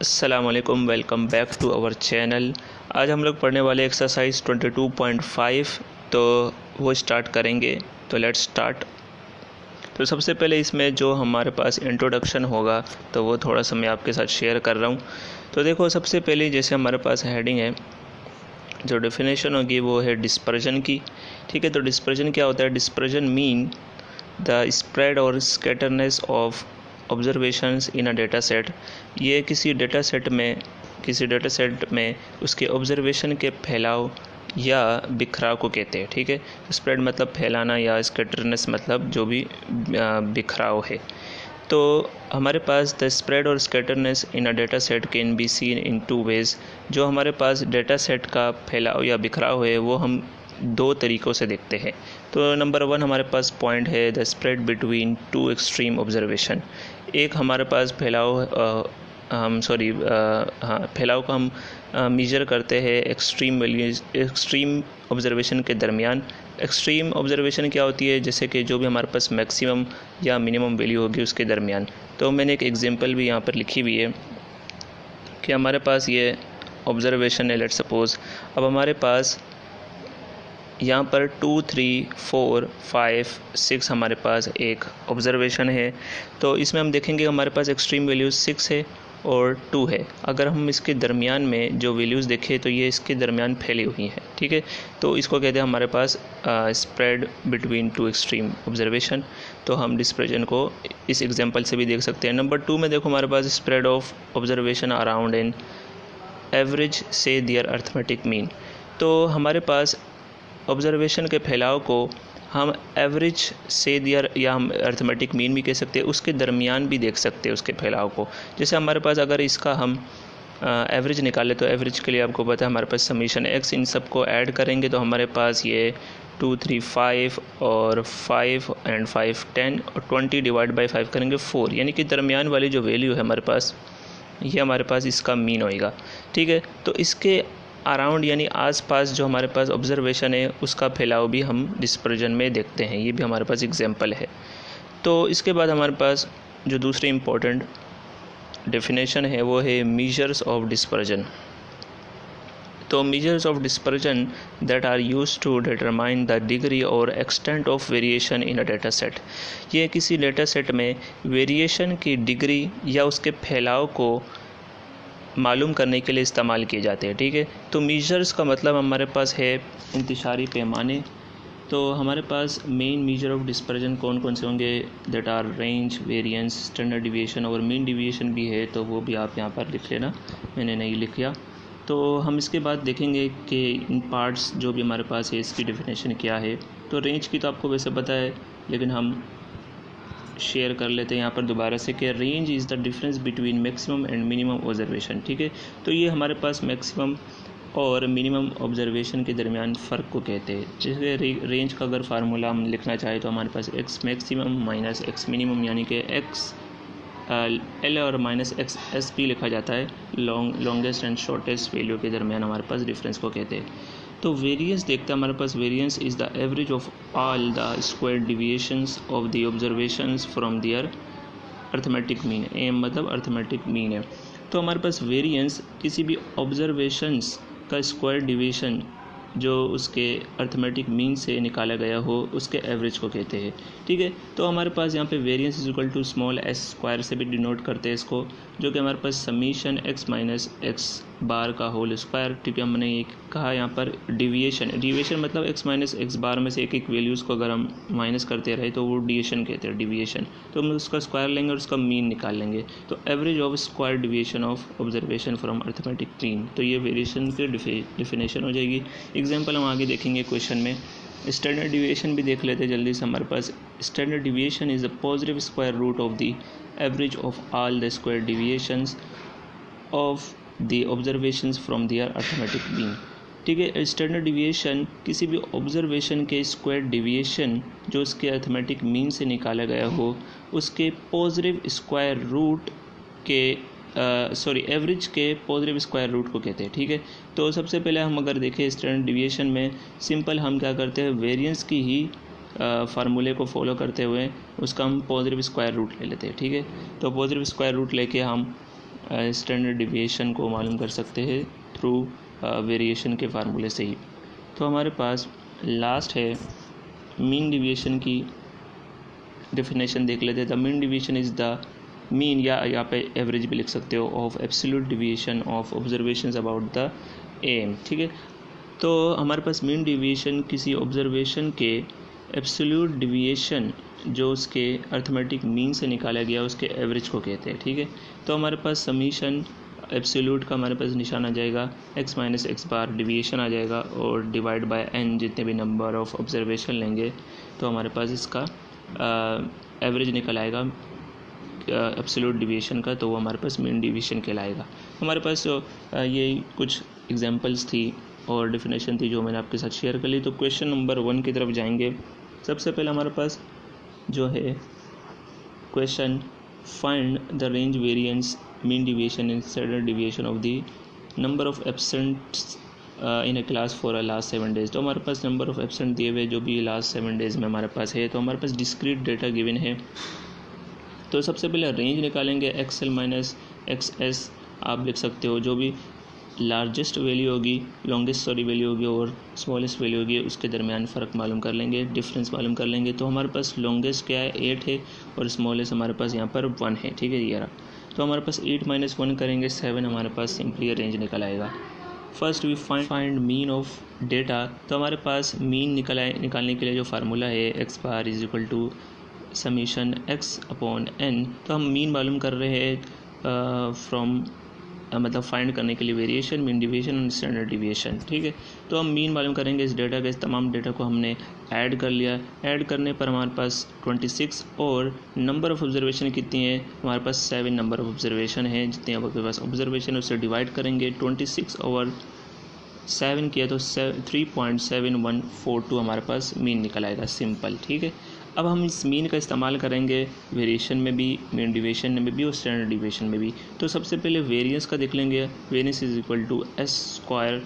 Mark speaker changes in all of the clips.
Speaker 1: अस्सलामुअलैकुम, welcome back to our channel. आज हम लोग पढ़ने वाले एक्सरसाइज 22.5, तो वो स्टार्ट करेंगे। तो लेट्स स्टार्ट। तो सबसे पहले इसमें जो हमारे पास इंट्रोडक्शन होगा तो वो थोड़ा सा मैं आपके साथ शेयर कर रहा हूँ। तो देखो, सबसे पहले जैसे हमारे पास हेडिंग है, जो डेफिनेशन होगी वो है डिस्पर्जन की। ठीक है, तो डिस्पर्जन क्या होता है? डिस्पर्जन मीन द स्प्रेड और scatterness of observations in a data set. ये किसी डेटा सेट में उसके ऑब्जर्वेशन के फैलाव या बिखराव को कहते हैं। ठीक है, स्प्रेड मतलब फैलाना या स्कैटरनेस मतलब जो भी बिखराव है। तो हमारे पास द स्प्रेड और scatterness in a data set can be seen in two ways. जो हमारे पास डेटा सेट का फैलाव या बिखराव है वो हम दो तरीक़ों से देखते हैं। तो नंबर 1 हमारे पास पॉइंट है the spread between two extreme observation. एक हमारे पास फैलाव फैलाव को हम मेजर करते हैं एक्सट्रीम ऑब्जर्वेशन के दरमियान। एक्सट्रीम ऑब्जर्वेशन क्या होती है? जैसे कि जो भी हमारे पास मैक्सिमम या मिनिमम वैल्यू होगी उसके दरमियान। तो मैंने एक एग्जांपल भी यहाँ पर लिखी हुई है कि हमारे पास ये ऑब्जर्वेशन है। लेट्स सपोज अब हमारे पास यहाँ पर 2, 3, 4, 5, 6 हमारे पास एक ऑब्जर्वेशन है। तो इसमें हम देखेंगे हमारे पास एक्सट्रीम वैल्यूज़ 6 है और 2 है। अगर हम इसके दरमियान में जो वैल्यूज़ देखें तो ये इसके दरमियान फैली हुई हैं। ठीक है, तो इसको कहते हैं हमारे पास spread between two extreme observation. तो हम डिस्पर्जन को इस एग्जांपल से भी देख सकते हैं। नंबर 2 में देखो, हमारे पास spread of observation around an average से दियर अर्थमेटिक मीन। तो हमारे पास ऑब्जर्वेशन के फैलाव को हम एवरेज से दियर या हम अर्थमेटिक मीन भी कह सकते हैं, उसके दरमियान भी देख सकते हैं उसके फैलाव को। जैसे हमारे पास अगर इसका हम एवरेज निकालें तो एवरेज के लिए आपको पता है हमारे पास समीशन एक्स, इन सब को ऐड करेंगे तो हमारे पास ये 2, 3, 5 और 5 एंड 5 10 और 20 डिवाइड बाई 5 करेंगे 4, यानी कि दरमियान वाली जो वैल्यू है हमारे पास, ये हमारे पास इसका मीन होएगा। ठीक है, तो इसके अराउंड यानी आसपास जो हमारे पास ऑब्जर्वेशन है उसका फैलाव भी हम डिस्पर्जन में देखते हैं। ये भी हमारे पास एग्जांपल है। तो इसके बाद हमारे पास जो दूसरी इम्पोर्टेंट डेफिनेशन है वो है मेजर्स ऑफ डिस्पर्जन। तो measures of dispersion that are used to determine the degree और extent of variation in a data set. ये किसी डेटा सेट में वेरिएशन की डिग्री या उसके फैलाव को मालूम करने के लिए इस्तेमाल किए जाते हैं। ठीक है, तो मेजर्स का मतलब हमारे पास है इंतशारी पैमाने। तो हमारे पास मेन मेजर ऑफ डिस्पर्जन कौन कौन से होंगे? That are range, variance, standard deviation और मीन डिविएशन भी है, तो वो भी आप यहाँ पर लिख लेना, मैंने नहीं लिखा। तो हम इसके बाद देखेंगे कि इन पार्ट्स जो भी हमारे पास है इसकी डेफिनेशन क्या है। तो रेंज की तो आपको वैसे पता है, लेकिन हम शेयर कर लेते हैं यहाँ पर दोबारा से कि range is the difference between maximum and minimum observation. ठीक है, तो ये हमारे पास मैक्सिमम और मिनिमम ऑब्जर्वेशन के दरमियान फ़र्क को कहते हैं। जैसे रेंज का अगर फार्मूला हम लिखना चाहें तो हमारे पास X maximum minus X minimum, यानी कि एक्स एल और माइनस एक्स एस भी लिखा जाता है, लॉन्गेस्ट एंड शॉर्टेस्ट वैल्यू के दरमियान हमारे पास डिफरेंस को कहते हैं। तो वेरिएंस देखते हैं, हमारे पास variance is the average of all the square deviations of the observations from their arithmetic mean. M मतलब अर्थमेटिक मीन है। तो हमारे पास वेरिएंस किसी भी ऑब्जर्वेशंस का स्क्वायर डिविएशन जो उसके अर्थमेटिक मीन से निकाला गया हो उसके एवरेज को कहते हैं। ठीक है, तो हमारे पास यहाँ पे variance is equal to small S square से भी डिनोट करते हैं इसको, जो कि हमारे पास summation X minus X bar का होल स्क्वायर। ठीक है, हमने ये कहा यहाँ पर डिविएशन मतलब एक्स माइनस एक्स बार में से एक एक वैल्यूज़ को अगर हम माइनस करते रहे तो वो डिविएशन कहते हैं, डिविएशन। तो हम उसका स्क्वायर लेंगे और उसका मीन निकाल लेंगे। तो average of square deviation of observation from arithmetic mean, तो ये वेरिएशन की डिफिनेशन हो जाएगी। एग्जाम्पल हम आगे देखेंगे क्वेश्चन में। स्टैंडर्ड डिविएशन भी देख लेते हैं जल्दी से। हमारे पास standard deviation is the positive square root of the average of all the square deviations of the observations from their arithmetic mean. ठीक है, स्टैंडर्ड डिविएशन किसी भी ऑब्जर्वेशन के स्क्वायर डिविएशन जो उसके अर्थमेटिक मीन से निकाला गया हो उसके पॉजिटिव स्क्वायर रूट के एवरेज के पॉजिटिव स्क्वायर रूट को कहते हैं। ठीक है, तो सबसे पहले हम अगर देखें स्टैंडर्ड डिविएशन में सिंपल हम क्या करते हैं, वेरिएंस की ही फार्मूले को फॉलो करते हुए उसका हम पॉजिटिव स्क्वायर रूट ले लेते हैं। ठीक है, तो पॉजिटिव स्क्वायर रूट लेके हम स्टैंडर्ड डिविएशन को मालूम कर सकते हैं थ्रू वेरिएशन के फार्मूले से ही। तो हमारे पास लास्ट है मीन डिविएशन की डेफिनेशन देख लेते हैं। The mean deviation is the mean, या यहाँ पे एवरेज भी लिख सकते हो, of absolute deviation of observations about the M. ठीक है, तो हमारे पास मीन डिविएशन किसी ऑब्जर्वेशन के एब्सोल्यूट डिविएशन जो उसके अर्थमेटिक मीन से निकाला गया उसके एवरेज को कहते हैं। ठीक है, तो हमारे पास समीशन एब्सोल्यूट का हमारे पास निशान आ जाएगा x माइनस एक्स बार, डिविएशन आ जाएगा और डिवाइड बाय n, जितने भी नंबर ऑफ ऑब्जर्वेशन लेंगे तो हमारे पास इसका एवरेज निकल आएगा एब्सोल्यूट डिविएशन का, तो वो हमारे पास मीन डिविएशन कहलाएगा। हमारे पास ये कुछ एग्जांपल्स थी और डेफिनेशन थी जो मैंने आपके साथ शेयर कर ली। तो क्वेश्चन नंबर 1 की तरफ जाएंगे। सबसे पहले हमारे पास जो है question, find the range variance mean deviation and standard deviation of the number of absents in a class for a last 7 days. तो हमारे पास नंबर ऑफ एब्सेंट दिए हुए जो भी लास्ट 7 डेज में हमारे पास है, तो हमारे पास डिस्क्रीट डेटा गिवन है। तो सबसे पहले रेंज निकालेंगे, एक्सएल माइनस एक्सएस आप लिख सकते हो, जो भी लार्जेस्ट वैल्यू होगी, लॉन्गेस्ट वैल्यू होगी और स्मॉलेस्ट वैल्यू होगी, उसके दरमियान फ़र्क मालूम कर लेंगे, डिफरेंस मालूम कर लेंगे। तो हमारे पास लॉन्गेस्ट क्या है 8 है और स्मॉलेस्ट हमारे पास यहाँ पर 1 है। ठीक है, ये रहा। तो हमारे पास 8 माइनस 1 करेंगे 7, हमारे पास सिंपली रेंज निकल आएगा। First we find mean of data. तो हमारे पास मीन निकालने के लिए जो फार्मूला है X bar is equal to summation X upon N. तो हम मीन मालूम कर रहे हैं फ्रॉम मतलब फाइंड करने के लिए वेरिएशन, मीन डिविएशन और स्टैंडर्ड डिविएशन। ठीक है, तो हम मीन मालूम करेंगे इस डेटा के। इस तमाम डेटा को हमने ऐड कर लिया। ऐड करने पर हमारे पास 26 और नंबर ऑफ ऑब्जर्वेशन कितनी है, हमारे पास 7 नंबर ऑफ ऑब्जर्वेशन है। जितने आपके पास ऑब्जर्वेशन है उससे डिवाइड करेंगे, 26 ओवर 7 किया तो 3.7142 हमारे पास मीन निकल आएगा, सिंपल। ठीक है, अब हम इस मीन का इस्तेमाल करेंगे वेरिएशन में भी, मीन डिविएशन में भी और स्टैंडर्ड डिविएशन में भी। तो सबसे पहले वेरिएंस का देख लेंगे। Variance is equal to S square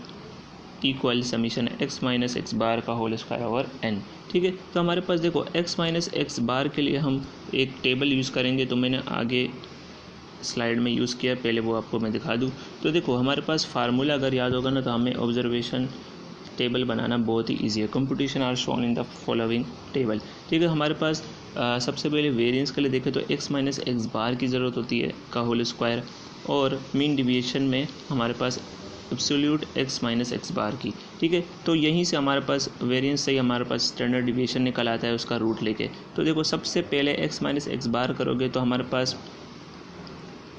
Speaker 1: equal summation X minus X bar का होल स्क्वायर ओवर एन। ठीक है, तो हमारे पास देखो एक्स माइनस एक्स बार के लिए हम एक टेबल यूज़ करेंगे, तो मैंने आगे स्लाइड में यूज़ किया, पहले वो आपको मैं दिखा दूँ। तो देखो हमारे पास फार्मूला अगर याद होगा ना, तो हमें ऑब्जर्वेशन टेबल बनाना बहुत ही ईजी है। Computation are shown in the following table. ठीक है, हमारे पास सबसे पहले वेरिएंस के लिए देखें तो एक्स माइनस एक्स बार की ज़रूरत होती है का होल स्क्वायर, और मीन डिविएशन में हमारे पास एब्सोल्यूट एक्स माइनस एक्स बार की। ठीक है, तो यहीं से हमारे पास वेरिएंस से ही हमारे पास स्टैंडर्ड डिविएशन निकल आता है उसका रूट लेके। तो देखो सबसे पहले एक्स माइनस एक्स बार करोगे तो हमारे पास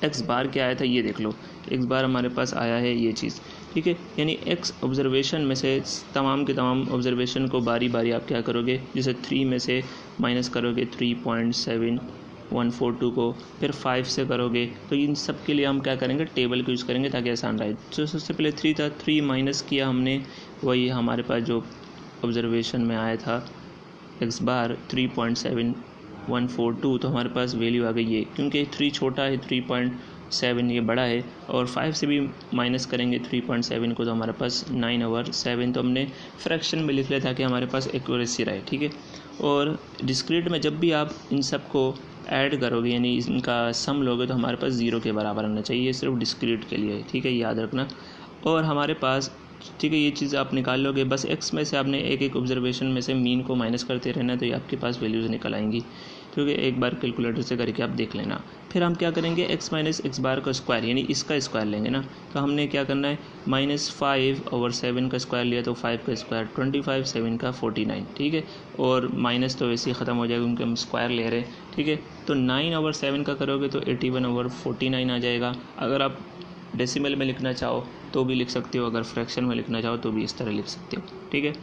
Speaker 1: एक्स बार क्या आया था ये देख लो। एक्स बार हमारे पास आया है ये चीज़। ठीक है, यानी एक्स ऑब्जर्वेशन में से तमाम के तमाम ऑब्जर्वेशन को बारी बारी आप क्या करोगे, जैसे 3 में से माइनस करोगे 3.7142 को, फिर 5 से करोगे। तो इन सब के लिए हम क्या करेंगे, टेबल को यूज़ करेंगे ताकि आसान रहे। तो सबसे पहले 3 था, 3 माइनस किया हमने, वही हमारे पास जो ऑब्जर्वेशन में आया था एक्स बार 3.7142, तो हमारे पास वैल्यू आ गई ये, क्योंकि 3 छोटा है 3.7 ये बड़ा है, और 5 से भी माइनस करेंगे 3.7 को तो हमारे पास 9/7। तो हमने फ्रैक्शन में लिख लिया ताकि हमारे पास एक्यूरेसी रहे। ठीक है, और डिस्क्रीट में जब भी आप इन सब को ऐड करोगे यानी इनका सम लोगे तो हमारे पास 0 के बराबर आना चाहिए, ये सिर्फ डिस्क्रीट के लिए। ठीक है, याद रखना। और हमारे पास ठीक है ये चीज़ आप निकाल लोगे, बस एक्स में से आपने एक एक ऑब्जर्वेशन में से मीन को माइनस करते रहना, तो ये आपके पास वैल्यूज़ निकल आएंगी। क्योंकि एक बार कैलकुलेटर से करके आप देख लेना। फिर हम क्या करेंगे, एक्स माइनस एक्स बार का स्क्वायर यानी इसका स्क्वायर लेंगे ना, तो हमने क्या करना है -5/7 का स्क्वायर लिया तो 5 का स्क्वायर 25, 7 का 49। ठीक है, और माइनस तो वैसे ही ख़त्म हो जाएगा क्योंकि हम स्क्वायर ले रहे हैं। ठीक है, तो 9/7 का करोगे तो 81/49 आ जाएगा। अगर आप डेसिमल में लिखना चाहो तो भी लिख सकते हो, अगर फ्रैक्शन में लिखना चाहो तो भी इस तरह लिख सकते हो। ठीक है,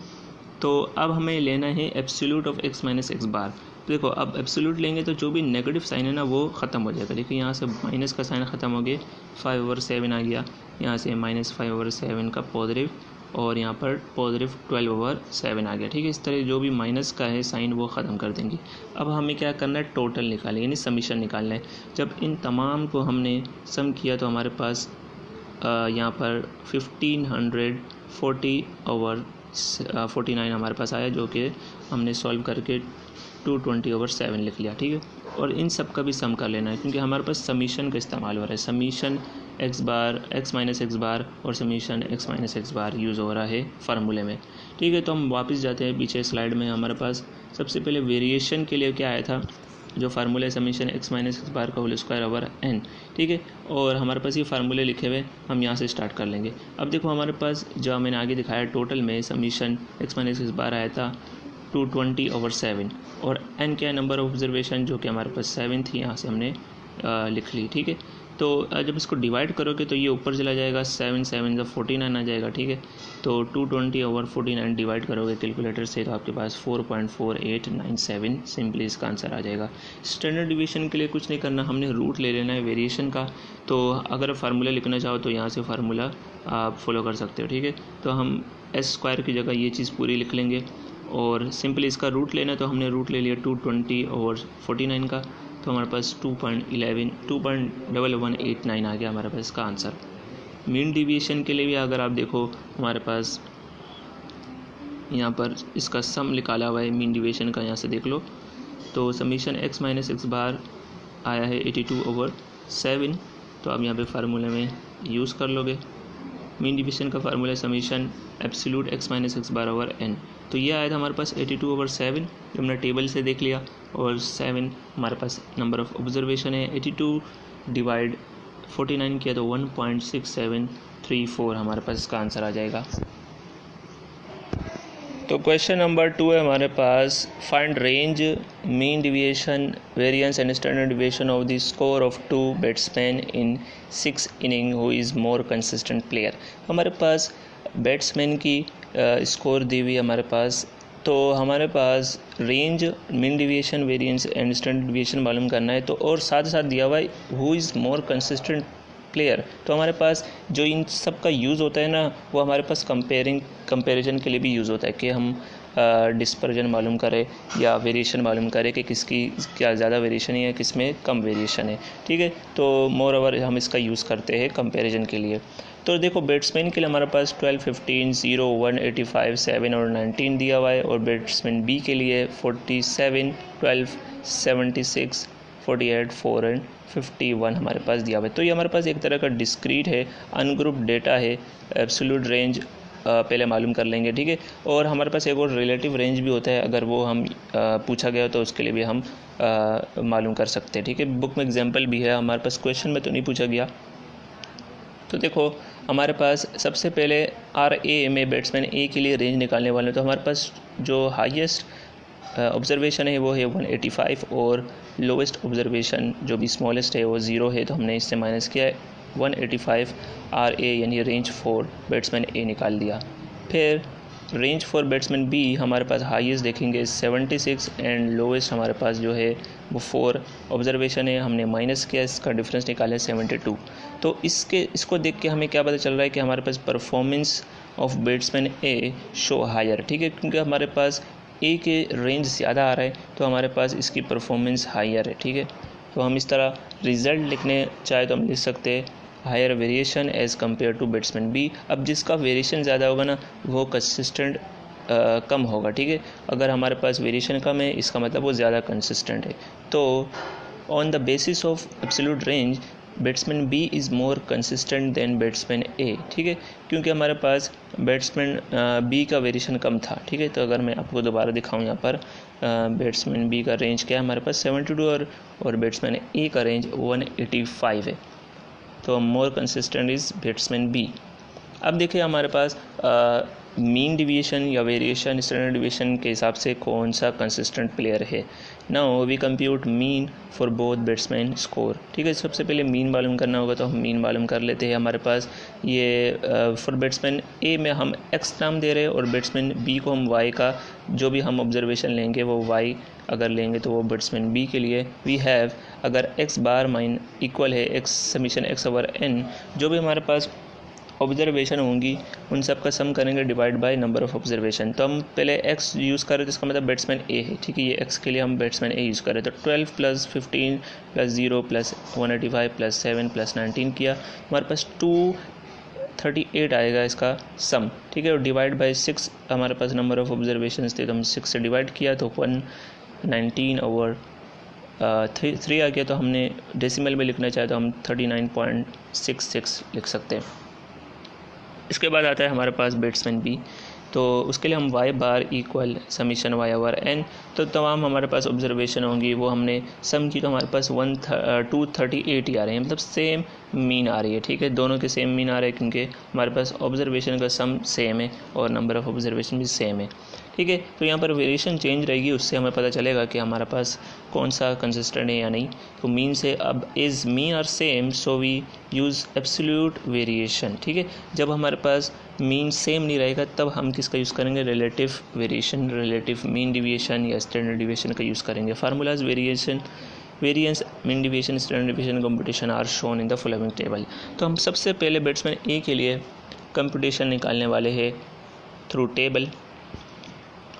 Speaker 1: तो अब हमें लेना है absolute of X minus X bar. तो देखो अब एब्सोल्यूट लेंगे तो जो भी नेगेटिव साइन है ना वो ख़त्म हो जाएगा। देखिए यहाँ से माइनस का साइन ख़त्म हो गया, 5/7 आ गया, यहाँ से -5/7 का पॉजिटिव, और यहाँ पर पॉजिटिव 12/7 आ गया। ठीक है, इस तरह जो भी माइनस का है साइन वो ख़त्म कर देंगे। अब हमें क्या करना है, टोटल निकालें यानी समीशन निकालना है। जब इन तमाम को हमने सम किया तो हमारे पास यहाँ पर 1540/49 हमारे पास आया, जो कि हमने सॉल्व करके 220/7 लिख लिया। ठीक है, और इन सब का भी सम कर लेना है, क्योंकि हमारे पास समीशन का इस्तेमाल हो रहा है। समीशन एक्स बार एक्स माइनस एक्स बार और समीशन एक्स माइनस एक्स बार यूज़ हो रहा है फार्मूले में। ठीक है, तो हम वापस जाते हैं पीछे स्लाइड में। हमारे पास सबसे पहले वेरिएशन के लिए क्या आया था, जो formula summation X minus X bar का होल स्क्वायर ओवर एन। ठीक है, और हमारे पास ये फार्मूले लिखे हुए, हम यहाँ से स्टार्ट कर लेंगे। अब देखो हमारे पास जो मैंने आगे दिखाया टोटल में समीशन एक्स माइनस एक्स बार आया था 220/7 और एन क्या है, नंबर ऑफ ऑब्जर्वेशन, जो कि हमारे पास 7 थी, यहाँ से हमने लिख ली। ठीक है, तो जब इसको डिवाइड करोगे तो ये ऊपर चला जाएगा, 7 7 जब 49 आ जाएगा। ठीक है, तो 220/49 डिवाइड करोगे कैलकुलेटर से तो आपके पास 4.4897 सिंपली इसका आंसर आ जाएगा। स्टैंडर्ड डिवीजन के लिए कुछ नहीं करना, हमने रूट ले लेना है वेरिएशन का। तो अगर फार्मूला लिखना चाहो तो यहाँ से फार्मूला आप फॉलो कर सकते हो। ठीक है, तो हम एस स्क्वायर की जगह ये चीज़ पूरी लिख लेंगे और सिंपली इसका रूट लेना, तो हमने रूट ले लिया 220/49 का, तो हमारे पास 2.1189 आ गया हमारे पास इसका आंसर। मीन डिवीएशन के लिए भी अगर आप देखो हमारे पास यहाँ पर इसका सम निकाला हुआ है मीन डिवीएशन का, यहाँ से देख लो। तो समीशन एक्स माइनस एक्स बार आया है 82/7, तो आप यहाँ पे फार्मूले में यूज़ कर लोगे। मीन डिवीजन का formula summation absolute X minus X bar over N, तो ये आया था हमारे पास 82/7, जो हमने टेबल से देख लिया, और 7 हमारे पास नंबर ऑफ ऑब्जर्वेशन है। 82 डिवाइड 49 किया तो 1.6734 हमारे पास इसका आंसर आ जाएगा। तो क्वेश्चन नंबर 2 है हमारे पास, find range, mean deviation, variance and standard deviation of the score of 2 batsman in 6 inning who is more consistent player. हमारे पास बैट्समैन की स्कोर दी हुई हमारे पास, तो हमारे पास range, mean deviation, variance and standard deviation मालूम करना है, तो और साथ साथ दिया हुआ है who is more consistent player. तो हमारे पास जो इन सब का यूज़ होता है ना, वो हमारे पास कंपैरिजन के लिए भी यूज़ होता है कि हम डिस्पर्जन मालूम करें या वेरिएशन मालूम करें कि किसकी क्या ज़्यादा वेरिएशन है या किस में कम वेरिएशन है। ठीक है, तो मोर ओवर हम इसका यूज़ करते हैं कंपैरिजन के लिए। तो देखो बैट्समैन के लिए हमारे पास 12, 15, 0, 1, 85, 7 और 19 दिया हुआ है, और बैट्समैन बी के लिए 47, 12, 76, 48, 4 एंड 51 हमारे पास दिया हुआ है। तो ये हमारे पास एक तरह का डिस्क्रीट है, अनग्रुप डेटा है। एब्सोल्यूट रेंज पहले मालूम कर लेंगे। ठीक है, और हमारे पास एक और रिलेटिव रेंज भी होता है, अगर वो हम पूछा गया तो उसके लिए भी हम मालूम कर सकते हैं। ठीक है, बुक में एग्जांपल भी है, हमारे पास क्वेश्चन में तो नहीं पूछा गया। तो देखो हमारे पास सबसे पहले RA में बैट्समैन ए के लिए रेंज निकालने वाले हैं, तो हमारे पास जो हाईएस्ट ऑब्जर्वेशन है वो है 185 और लोवेस्ट ऑब्जर्वेशन जो भी स्मॉलेस्ट है वो 0 है, तो हमने इससे माइनस किया है 185 RA यानी रेंज फॉर बैट्समैन ए निकाल दिया। फिर रेंज फॉर बैट्समैन बी हमारे पास हाईएस्ट देखेंगे 76 एंड लोवेस्ट हमारे पास जो है वो 4 ऑब्जर्वेशन है, हमने माइनस किया, इसका डिफरेंस निकाला है 72। तो इसको देख के हमें क्या पता चल रहा है कि हमारे पास performance of batsman A show higher. ठीक है, क्योंकि हमारे पास ए के रेंज ज़्यादा आ रहा है तो हमारे पास इसकी परफॉर्मेंस हायर है। ठीक है, तो हम इस तरह रिज़ल्ट लिखने चाहे तो हम लिख सकते हैं higher variation as compare to batsman B. अब जिसका वेरिएशन ज़्यादा होगा ना वो कंसिस्टेंट कम होगा। ठीक है, अगर हमारे पास वेरिएशन कम है इसका मतलब वो ज़्यादा कंसिस्टेंट है। तो on the basis of absolute range batsman B is more consistent than batsman A. ठीक है, क्योंकि हमारे पास बैट्समैन बी का वेरिएशन कम था। ठीक है, तो अगर मैं आपको दोबारा दिखाऊं यहाँ पर बैट्समैन बी का रेंज क्या है, हमारे पास 72 और बैट्समैन ए का रेंज 185 है, तो more consistent is batsman B. अब देखिए हमारे पास मीन डिवीएशन या वेरिएशन स्टैंडर्ड डिवीएशन के हिसाब से कौन सा कंसिस्टेंट प्लेयर है। Now we compute mean for both batsman score. ठीक है, सबसे पहले मीन मालूम करना होगा, तो हम मीन मालूम कर लेते हैं। हमारे पास ये फॉर बैट्समैन ए में हम एक्स नाम दे रहे हैं और बैट्समैन बी को हम वाई का जो भी हम ऑब्जर्वेशन लेंगे वो वाई अगर लेंगे तो वो बैट्समैन बी के लिए वी हैव, अगर एक्स बार माइन इक्वल है X summation X over N, जो भी हमारे पास ऑब्जर्वेशन होंगी उन सब का सम करेंगे divide by number of observation. तो हम पहले एक्स यूज़ करें तो इसका मतलब बैट्समैन ए है। ठीक है, ये एक्स के लिए हम बैट्समैन ए यूज़ करें, तो 12 + 15 + 0 + 185 + 7 + 19 किया, हमारे पास 238 आएगा इसका सम। ठीक है, और डिवाइड बाय 6 हमारे पास नंबर ऑफ ऑब्जर्वेशन थे तो हम 6 से डिवाइड किया तो 119/6 3 आ गया, तो हमने डेसिमल में लिखना चाहे तो हम 39.66 लिख सकते हैं। इसके बाद आता है हमारे पास बैट्समैन बी, तो उसके लिए हम Y bar equal summation Y over N, तो तमाम हमारे पास ऑब्जर्वेशन होंगी वो हमने सम की, तो हमारे पास 238 ही आ रहे हैं, मतलब सेम मीन आ रही है। ठीक है, दोनों के सेम मीन आ रहे हैं क्योंकि हमारे पास ऑब्जर्वेशन का सम सेम है और नंबर ऑफ ऑब्जर्वेशन भी सेम है। ठीक है, तो यहाँ पर वेरिएशन चेंज रहेगी, उससे हमें पता चलेगा कि हमारे पास कौन सा कंसिस्टेंट है या नहीं। तो मीन से अब is mean are same so we use absolute variation. ठीक है, जब हमारे पास मीन सेम नहीं रहेगा तब हम किसका यूज़ करेंगे, relative variation, relative mean deviation या स्टैंडर्ड डिविएशन का यूज़ करेंगे। Formulas variance, mean deviation, standard deviation computation are shown in the following table. तो हम सबसे पहले बैट्समैन ए के लिए कंप्यूटेशन निकालने वाले हैं थ्रू टेबल।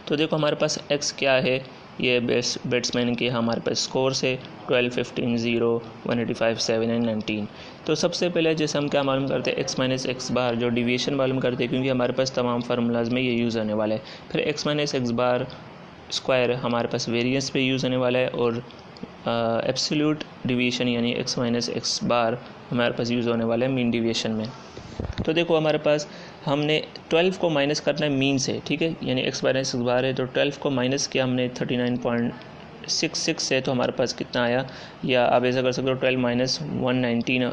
Speaker 1: तो देखो हमारे पास एक्स क्या है, ये बैट्समैन के हमारे पास स्कोर्स है 12, 15, 0, 185, 7 एंड 19। तो सबसे पहले जैसे हम क्या मालूम करते हैं, एक्स माइनस एक्स बार, जो डिविएशन मालूम करते हैं क्योंकि हमारे पास तमाम फार्मूलाज में ये यूज़ होने वाला है। फिर x minus X bar square हमारे पास वेरिएंस पे यूज़ होने वाला है, और एब्सोल्यूट डिविएशन यानी एक्स माइनस एक्स बार हमारे पास यूज़ होने वाला है मीन डिविएशन में। तो देखो हमारे पास हमने 12 को माइनस करना है मीन से। ठीक है, यानी एक्स माइनस एक्स बार है तो 12 को माइनस किया हमने 39.66 से, तो हमारे पास कितना आया, या आप ऐसा कर सकते हो 12 माइनस 119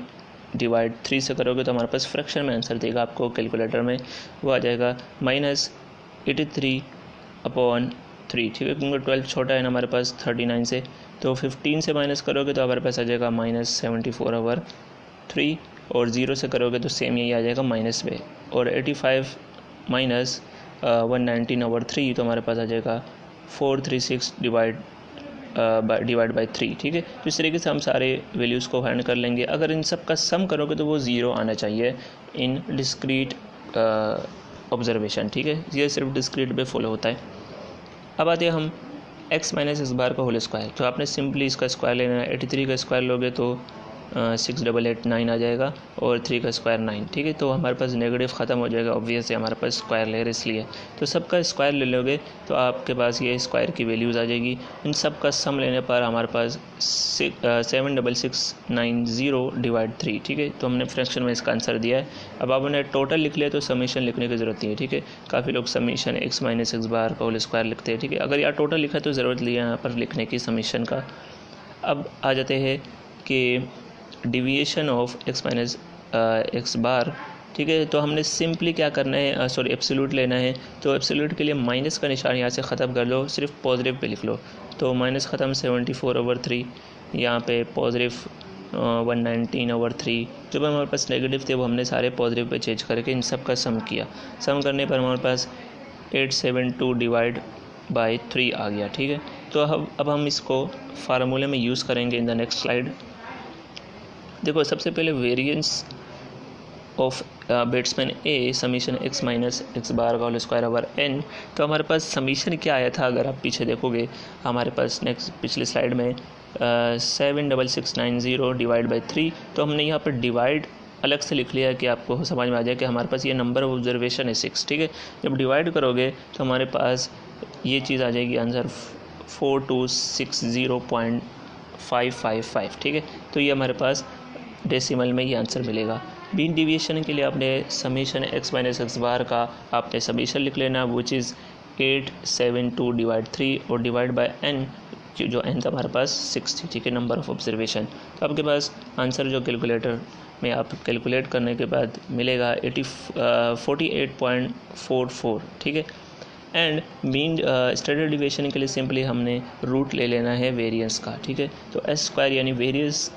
Speaker 1: डिवाइड 3 से करोगे तो हमारे पास फ्रैक्शन में आंसर देगा आपको कैलकुलेटर में, वो आ जाएगा -83/3। ठीक है, क्योंकि 12 छोटा है ना हमारे पास 39 से, तो 15 से माइनस करोगे तो हमारे पास आ जाएगा -74/3, और 0 से करोगे तो सेम यही आ जाएगा माइनस में, और 85 माइनस 119/3 तो हमारे पास आ जाएगा 436 डिवाइड बाई 3। ठीक है, तो इस तरीके से हम सारे वैल्यूज़ को फाइंड कर लेंगे। अगर इन सब का सम करोगे तो वो 0 आना चाहिए इन डिस्क्रीट ऑब्जर्वेशन। ठीक है, ये सिर्फ डिस्क्रीट पे फॉलो होता है। अब आते हैं हम एक्स माइनस एक्स बार का होल स्क्वायर, तो आपने सिंपली इसका स्क्वायर लेना है। 83 का स्क्वायर लोगे तो 6889 आ जाएगा, और 3 का स्क्वायर 9। ठीक है, तो हमारे पास नेगेटिव ख़त्म हो जाएगा, ऑब्वियस है हमारे पास स्क्वायर ले रहे इसलिए, तो सबका स्क्वायर ले लोगे तो आपके पास ये स्क्वायर की वैल्यूज़ आ जाएगी। इन सब का सम लेने पर हमारे पास 76690 डिवाइड 3। ठीक है, तो हमने फ्रैक्शन में इसका आंसर दिया है। अब आपने टोटल लिख लिया तो समीशन लिखने की ज़रूरत नहीं है। ठीक है, काफ़ी लोग summation X minus X bar का होल स्क्वायर लिखते हैं। ठीक है, अगर यार टोटल लिखा तो ज़रूरत नहीं है यहाँ पर लिखने की समीशन का। अब आ जाते हैं कि deviation of X minus X bar. ठीक है, तो हमने सिंपली क्या करना है, एब्सोल्यूट लेना है। तो एब्सोल्यूट के लिए माइनस का निशान यहाँ से ख़त्म कर लो, सिर्फ पॉजिटिव पे लिख लो। तो माइनस ख़त्म 74/3, यहाँ पे पॉजिटिव 119/3, जो भी हमारे पास नेगेटिव थे वो हमने सारे पॉजिटिव पे चेंज करके इन सब का सम किया। सम करने पर हमारे पास 872 डिवाइड बाई 3 आ गया। ठीक है, तो अब हम इसको फार्मूले में यूज़ करेंगे इन द नेक्स्ट स्लाइड। देखो सबसे पहले variance of batsman A summation X minus X bar का होल स्क्वायर ओवर एन। तो हमारे पास समीशन क्या आया था, अगर आप पीछे देखोगे हमारे पास पिछली स्लाइड में 76690 डिवाइड बाई 3, तो हमने यहाँ पर डिवाइड अलग से लिख लिया कि आपको समझ में आ जाए कि हमारे पास ये नंबर ऑफ ऑब्जर्वेशन है 6। ठीक है, जब डिवाइड करोगे तो हमारे पास ये चीज़ आ जाएगी आंसर 4260.555। ठीक है, तो ये हमारे पास डेसिमल में ये आंसर मिलेगा। मीन डिविएशन के लिए आपने summation X minus X bar का आपने समीशन लिख लेना, विच इज़ 872 डिवाइड 3 और डिवाइड बाय एन, जो एन था हमारे पास 6 थी। ठीक है, नंबर ऑफ ऑब्जर्वेशन। तो आपके पास आंसर जो कैलकुलेटर में आप कैलकुलेट करने के बाद मिलेगा 48.44। ठीक है, एंड मीन स्टैंडर्ड डिविएशन के लिए सिंपली हमने रूट ले लेना है वेरिएंस का। ठीक है, तो एस स्क्वायर यानी वेरिएंस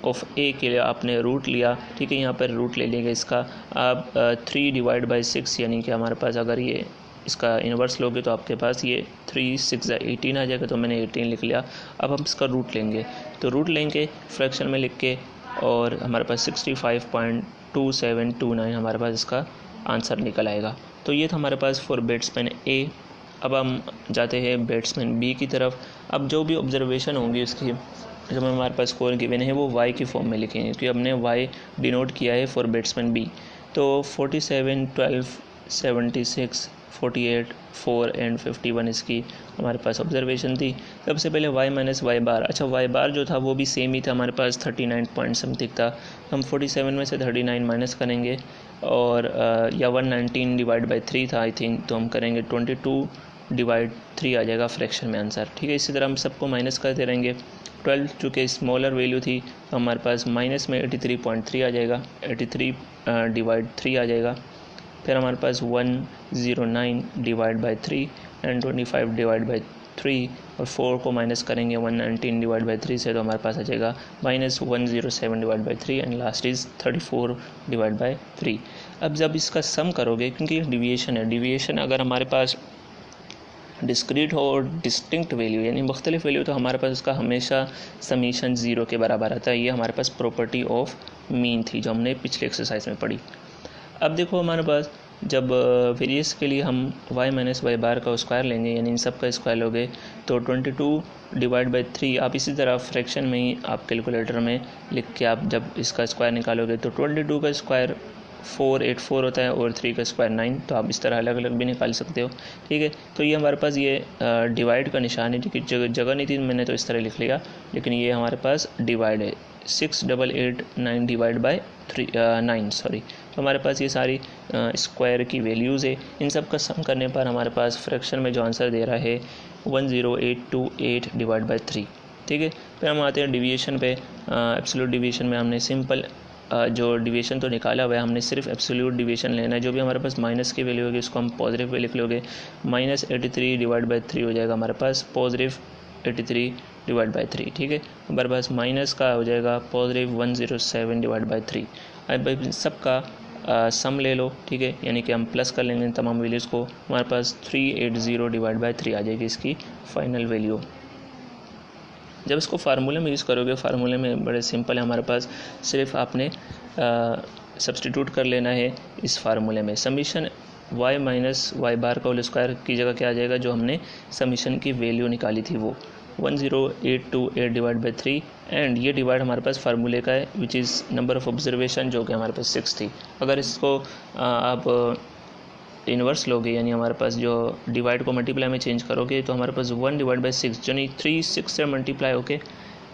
Speaker 1: ऑफ ए के लिए आपने रूट लिया। ठीक है, यहाँ पर रूट ले लेंगे इसका आप 3 डिवाइड बाई 6, यानी कि हमारे पास अगर ये इसका इन्वर्स लोगे तो आपके पास ये 3 6 18 आ जाएगा, तो मैंने 18 लिख लिया। अब हम इसका रूट लेंगे, तो रूट लेंगे फ्रैक्शन में लिख के, और हमारे पास 65.2729 हमारे पास इसका आंसर निकल आएगा। तो ये था हमारे पास फॉर बैट्समैन ए। अब हम जाते हैं बैट्समैन बी की तरफ। अब जो भी ऑब्जर्वेशन होंगी उसकी जो हमारे पास स्कोर गिवन है वो वाई की फॉर्म में लिखेंगे, क्योंकि हमने वाई डिनोट किया है फॉर बैट्समैन बी। तो 47, 12, 76, 48, 4 एंड 51 इसकी हमारे पास ऑब्जर्वेशन थी। सबसे पहले y माइनस वाई बार, अच्छा y बार जो था वो भी सेम ही था, हमारे पास 39 पॉइंट समथिंग था। हम 47 में से 39 माइनस करेंगे और या 119 डिवाइड बाई 3 था आई थिंक, तो हम करेंगे 22 डिवाइड 3 आ जाएगा फ्रैक्शन में आंसर। ठीक है, इसी तरह हम सबको माइनस करते रहेंगे। 12 चूँकि स्मॉलर वैल्यू थी तो हमारे पास माइनस में 83.3 आ जाएगा, 83 डिवाइड 3 आ जाएगा। फिर हमारे पास 109 divide by 3 and 25 divide by 3 और 4 को माइनस करेंगे 119 डिवाइड बाई 3 से, तो हमारे पास आ जाएगा minus 107 divide by 3 and last is 34 divide by 3। अब जब इसका सम करोगे, क्योंकि डिविएशन है, डिविएशन अगर हमारे पास डिस्क्रीट हो और डिस्टिंक्ट वैल्यू यानी मुख्तलिफ वैल्यू, तो हमारे पास उसका हमेशा समीशन 0 के बराबर आता है। ये हमारे पास प्रॉपर्टी ऑफ मीन थी जो हमने पिछले एक्सरसाइज में पढ़ी। अब देखो हमारे पास जब वेरियस के लिए हम y माइनस वाई बार का स्क्वायर लेंगे यानी इन सब का स्क्वायर लोगे तो 22 डिवाइड बाई 3, आप इसी तरह फ्रैक्शन में ही आप कैलकुलेटर में लिख के आप जब इसका स्क्वायर निकालोगे तो 22 का स्क्वायर 484 होता है और 3 का स्क्वायर 9, तो आप इस तरह अलग अलग भी निकाल सकते हो। ठीक है, तो ये हमारे पास ये डिवाइड का निशान है, ठीक है, जगह नहीं थी मैंने तो इस तरह लिख लिया, लेकिन ये हमारे पास डिवाइड है 6889 डिवाइड बाई 9 सॉरी। तो हमारे पास ये सारी स्क्वायर की वैल्यूज़ है, इन सब का सम करने पर हमारे पास फ्रैक्शन में जो आंसर दे रहा है 10828 डिवाइड बाई 3। ठीक है, फिर हम आते हैं डिविएशन पे। एब्सोल्यूट डिविएशन में हमने सिंपल जो डिविएशन तो निकाला हुआ है, हमने सिर्फ एब्सोल्यूट डिविएशन लेना है। जो भी हमारे पास माइनस की वैल्यू होगी उसको हम पॉजिटिव पे लिख लोगे, माइनस 83 डिवाइड बाई 3 हो जाएगा हमारे पास पॉजिटिव 83 डिवाइड बाई 3। ठीक है, हमारे पास माइनस का हो जाएगा पॉजिटिव 107 डिवाइड बाई 3। अब सबका सम ले लो, ठीक है, यानी कि हम प्लस कर लेंगे तमाम वैल्यूज़ को, हमारे पास 380 डिवाइड बाई 3 आ जाएगी इसकी फाइनल वैल्यू। जब इसको फार्मूले में यूज़ करोगे, फार्मूले में बड़े सिंपल है, हमारे पास सिर्फ आपने सब्सटीट्यूट कर लेना है इस फार्मूले में। समीशन y माइनस वाई बार का होल स्क्वायर की जगह क्या आ जाएगा, जो हमने समीशन की वैल्यू निकाली थी वो 10828 डिवाइड बाई 3 एंड ये डिवाइड हमारे पास फार्मूले का है which is number of observation जो कि हमारे पास 6 थी। अगर इसको आप इन्वर्स लोगे यानी हमारे पास जो डिवाइड को मल्टीप्लाई में चेंज करोगे तो हमारे पास 1 डिवाइड बाई 6 जो नहीं 3 6 से मल्टीप्लाई होके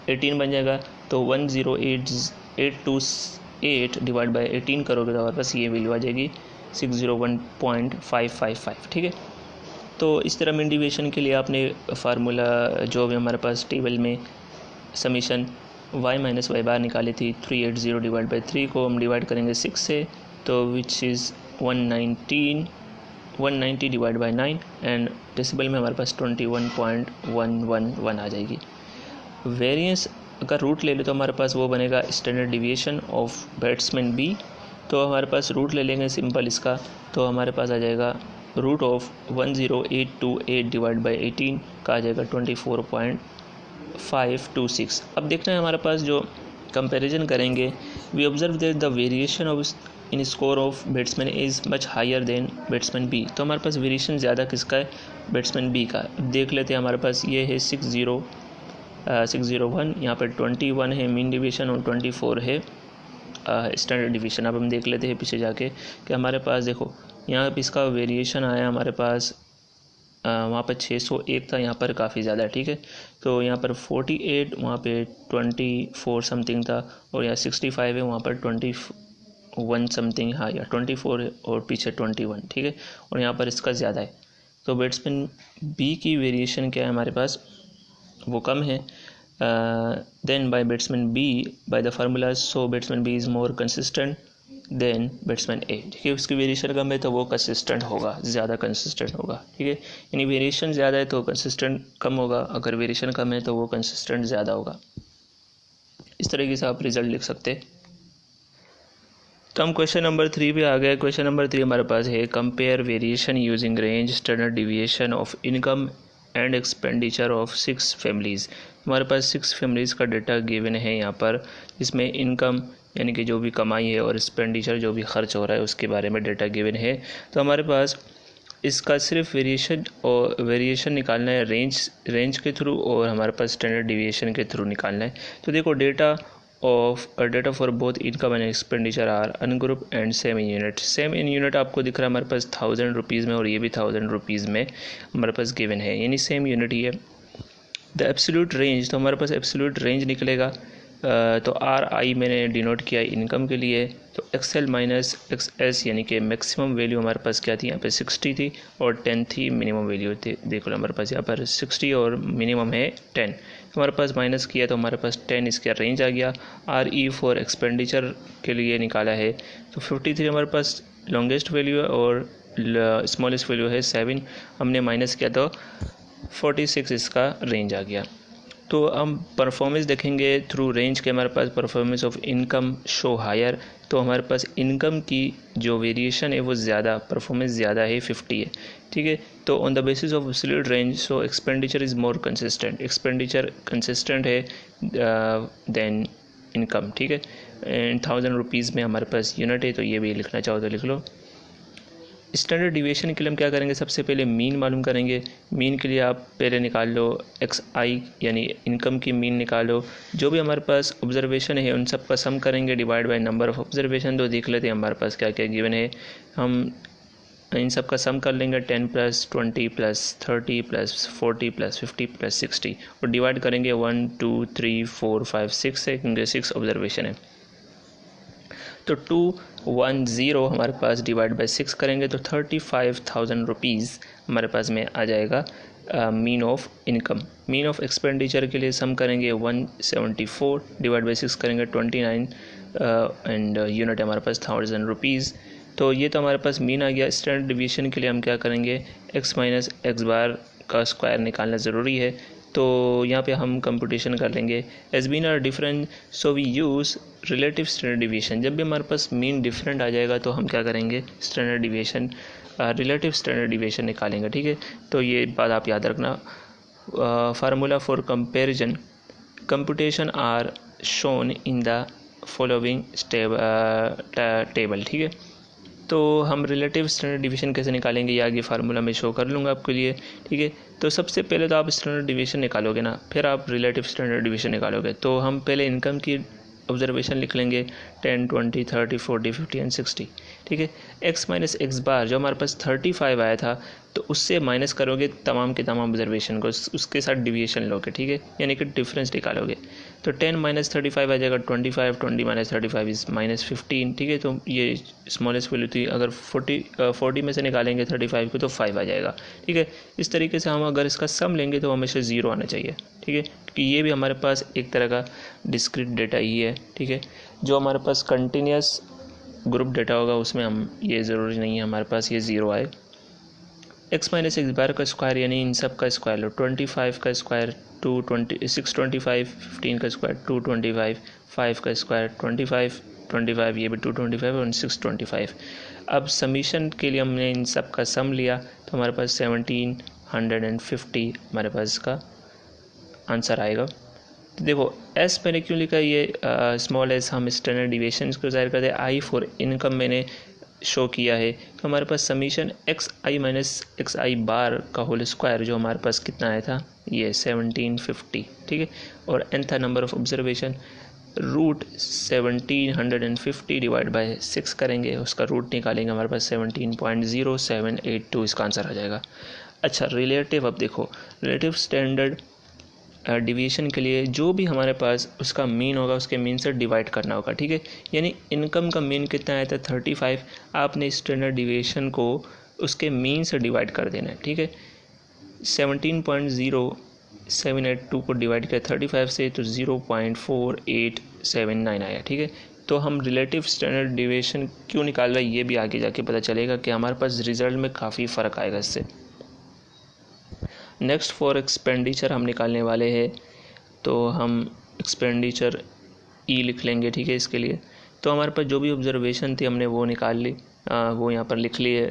Speaker 1: 18 बन जाएगा, तो 10828 डिवाइड बाई 18 करोगे तो हमारे पास ये वैल्यू आ जाएगी 601.555। ठीक है, तो इस तरह मीन डिविएशन के लिए आपने फार्मूला जो भी हमारे पास टेबल में समीशन y माइनस वाई बार निकाली थी 380 डिवाइड बाई 3 को हम डिवाइड करेंगे 6 से, तो which is 190 divide by 9 and decibel में हमारे पास 21.111 आ जाएगी। वेरिएंस अगर रूट ले ले तो हमारे पास वो बनेगा standard deviation of batsman B, तो हमारे पास रूट ले लेंगे सिंपल इसका, तो हमारे पास आ जाएगा रूट ऑफ 10828 डिवाइड बाई 18 का आ जाएगा 24.526। अब देखना है हमारे पास जो कंपैरिजन करेंगे, we observe that the variation of in score of batsman is much higher than batsman B. तो हमारे पास वेरिएशन ज़्यादा किसका है, बैट्समैन बी का। अब देख लेते हैं, हमारे पास ये है 601, यहाँ पर 21 है मीन डिवीजन और 24 है स्टैंडर्ड डिवीजन। अब हम देख लेते हैं पीछे जाके कि हमारे पास देखो यहाँ पर इसका वेरिएशन आया हमारे पास वहाँ पर 601 था, यहाँ पर काफ़ी ज़्यादा है। ठीक है, तो यहाँ पर 48, वहाँ पे 24 समथिंग था और यहाँ 65 है, वहाँ पर 21 समथिंग, हाँ या 24 है और पीछे 21। ठीक है, और यहाँ पर इसका ज़्यादा है, तो बैट्समैन बी की वेरिएशन क्या है हमारे पास, वो कम है than by batsman B by the formula, so batsman B is more consistent than batsman A. ठीक है, उसकी वेरिएशन कम है तो वो कंसिस्टेंट होगा, ज़्यादा कंसिस्टेंट होगा। ठीक है, यानी वेरिएशन ज़्यादा है तो कंसिस्टेंट कम होगा, अगर वेरिएशन कम है तो वो कंसिस्टेंट ज़्यादा होगा। इस तरीके से आप रिजल्ट लिख सकते हैं। तो हम क्वेश्चन नंबर 3 पे आ गए। क्वेश्चन नंबर 3 हमारे पास है compare variation using range standard deviation of income and expenditure of 6 families. हमारे पास 6 फैमिलीज़ का डेटा गिवन है यहाँ पर, जिसमें इनकम यानी कि जो भी कमाई है और एक्सपेंडिचर जो भी खर्च हो रहा है उसके बारे में डेटा गिवन है। तो हमारे पास इसका सिर्फ वेरिएशन निकालना है रेंज के थ्रू और हमारे पास स्टैंडर्ड डिविएशन के थ्रू निकालना है। तो देखो data of data for both income and expenditure are ungroup and same in unit. Same in unit आपको दिख रहा है हमारे पास 1000 रुपीज़ में और ये भी 1000 रुपीज़ में हमारे पास गिवन है, यानी सेम यूनिट ही है। द एब्सोल्यूट रेंज, तो हमारे पास एब्सोल्यूट रेंज निकलेगा। तो आर आई मैंने डिनोट किया इनकम के लिए, तो एक्सएल माइनस एक्स एस यानी कि मैक्सिमम वैल्यू हमारे पास क्या थी, यहाँ पे 60 थी और 10 थी मिनिमम वैल्यू थी। देखो हमारे पास यहाँ पर 60 और मिनिमम है 10, हमारे पास माइनस किया तो हमारे पास 10 इसका रेंज आ गया। आर ई फॉर एक्सपेंडिचर के लिए निकाला है तो 53 हमारे पास लॉन्गेस्ट वैल्यू है और स्मॉलेस्ट वैल्यू है 7, हमने माइनस किया तो 46 इसका रेंज आ गया। तो हम परफॉर्मेंस देखेंगे थ्रू रेंज के, हमारे पास performance of income show higher, तो हमारे पास इनकम की जो वेरिएशन है वो ज़्यादा, परफॉर्मेंस ज़्यादा है 50 है, ठीक है। तो on the basis of absolute range so expenditure is more consistent, expenditure consistent है देन इनकम, ठीक है। एंड 1000 रुपीज़ में हमारे पास यूनिट है, तो ये भी लिखना चाहो तो लिख लो। स्टैंडर्ड डिविएशन के लिए हम क्या करेंगे, सबसे पहले मीन मालूम करेंगे। मीन के लिए आप पहले निकाल लो एक्स आई यानी इनकम की मीन निकालो, जो भी हमारे पास ऑब्जर्वेशन है उन सब का सम करेंगे divide by number of observation. तो देख लेते हैं हमारे पास क्या क्या गिवन है, हम इन सब का सम कर लेंगे 10 + 20 + 30 + 40 + 50 + 60 और डिवाइड करेंगे 1 2 3 4 5 6 से, क्योंकि 6 ऑब्जर्वेशन है। तो 210 हमारे पास डिवाइड बाय 6 करेंगे तो 35,000 रुपीज़ हमारे पास में आ जाएगा mean of income. Mean of expenditure के लिए सम करेंगे 174 डिवाइड बाय 6 करेंगे 29 एंड यूनिट हमारे पास 1000 रुपीज़। तो ये तो हमारे पास मीन आ गया। स्टैंडर्ड डिवीजन के लिए हम क्या करेंगे, x माइनस एक्स बार का स्क्वायर निकालना ज़रूरी है, तो यहाँ पे हम कंप्यूटेशन कर लेंगे। As been are different so we use relative standard division. जब भी हमारे पास मीन डिफरेंट आ जाएगा तो हम क्या करेंगे, standard division relative standard division निकालेंगे, ठीक है। तो ये बात आप याद रखना। Formula for comparison computation are shown in the following table, ठीक है। तो हम रिलेटिव स्टैंडर्ड डिवीजन कैसे निकालेंगे, ये आगे फार्मूला में शो कर लूँगा आपके लिए, ठीक है। तो सबसे पहले तो आप स्टैंडर्ड डिवीजन निकालोगे ना, फिर आप रिलेटिव स्टैंडर्ड डिवीजन निकालोगे। तो हम पहले इनकम की ऑब्जर्वेशन लिख लेंगे 10 20 30 40 50 एंड 60, ठीक है। x माइनस एक्स बार जो हमारे पास 35 आया था, तो उससे माइनस करोगे तमाम के तमाम ऑब्जर्वेशन को, उसके साथ डिवीएशन लोगे, ठीक है, यानी कि डिफरेंस निकालोगे। तो 10 माइनस 35 आ जाएगा 25, 20 माइनस 35 इज माइनस 15, ठीक है। तो ये स्मॉलेस्ट वैल्यू थी, अगर 40 में से निकालेंगे 35 को तो 5 आ जाएगा, ठीक है। इस तरीके से हम अगर इसका सम लेंगे तो हमेशा 0 आना चाहिए, ठीक है, क्योंकि ये भी हमारे पास एक तरह का डिस्क्रीट डेटा ही है, ठीक है। जो हमारे पास कंटिन्यूस ग्रुप डेटा होगा उसमें हम ये ज़रूरी नहीं है हमारे पास ये 0 आए। x माइनस एक्स बार का स्क्वायर यानी इन सब का स्क्वायर लो, 25 का स्क्वायर 625, 15 का स्क्वायर 225, 5 का स्क्वायर 25 ये भी 225 और 625। अब समीशन के लिए हमने इन सब का सम लिया तो हमारे पास 1750 हमारे पास इसका आंसर आएगा। तो देखो एस मैंने क्यों लिखा, ये स्मॉल एस हम स्टैंडर्ड डिविएशन को ज़ाहिर करते हैं। आई फॉर इनकम मैंने शो किया है, तो हमारे पास समीशन एक्स आई माइनस एक्स आई बार का होल स्क्वायर जो हमारे पास कितना आया था, ये 1750, ठीक है। और एन था number of observation, root 1750 divide by 6 करेंगे, उसका रूट निकालेंगे, हमारे पास 17.0782 इसका आंसर आ जाएगा। अच्छा रिलेटिव, अब देखो रिलेटिव स्टैंडर्ड डिवीएशन के लिए जो भी हमारे पास उसका मीन होगा उसके मीन से डिवाइड करना होगा, ठीक है। यानी इनकम का मीन कितना आया था 35, आपने स्टैंडर्ड डिवीएशन को उसके मीन से डिवाइड कर देना है, ठीक है। 17.0782 को डिवाइड किया 35 से तो 0.4879 आया, ठीक है। तो हम रिलेटिव स्टैंडर्ड डिवीएशन क्यों निकाल रहे हैं ये भी आगे जाके पता चलेगा कि हमारे पास रिजल्ट में काफ़ी फ़र्क आएगा इससे। नेक्स्ट फॉर एक्सपेंडिचर हम निकालने वाले हैं, तो हम एक्सपेंडिचर ई लिख लेंगे, ठीक है। इसके लिए तो हमारे पास जो भी ऑब्जर्वेशन थी हमने वो निकाल ली, वो यहाँ पर लिख लिए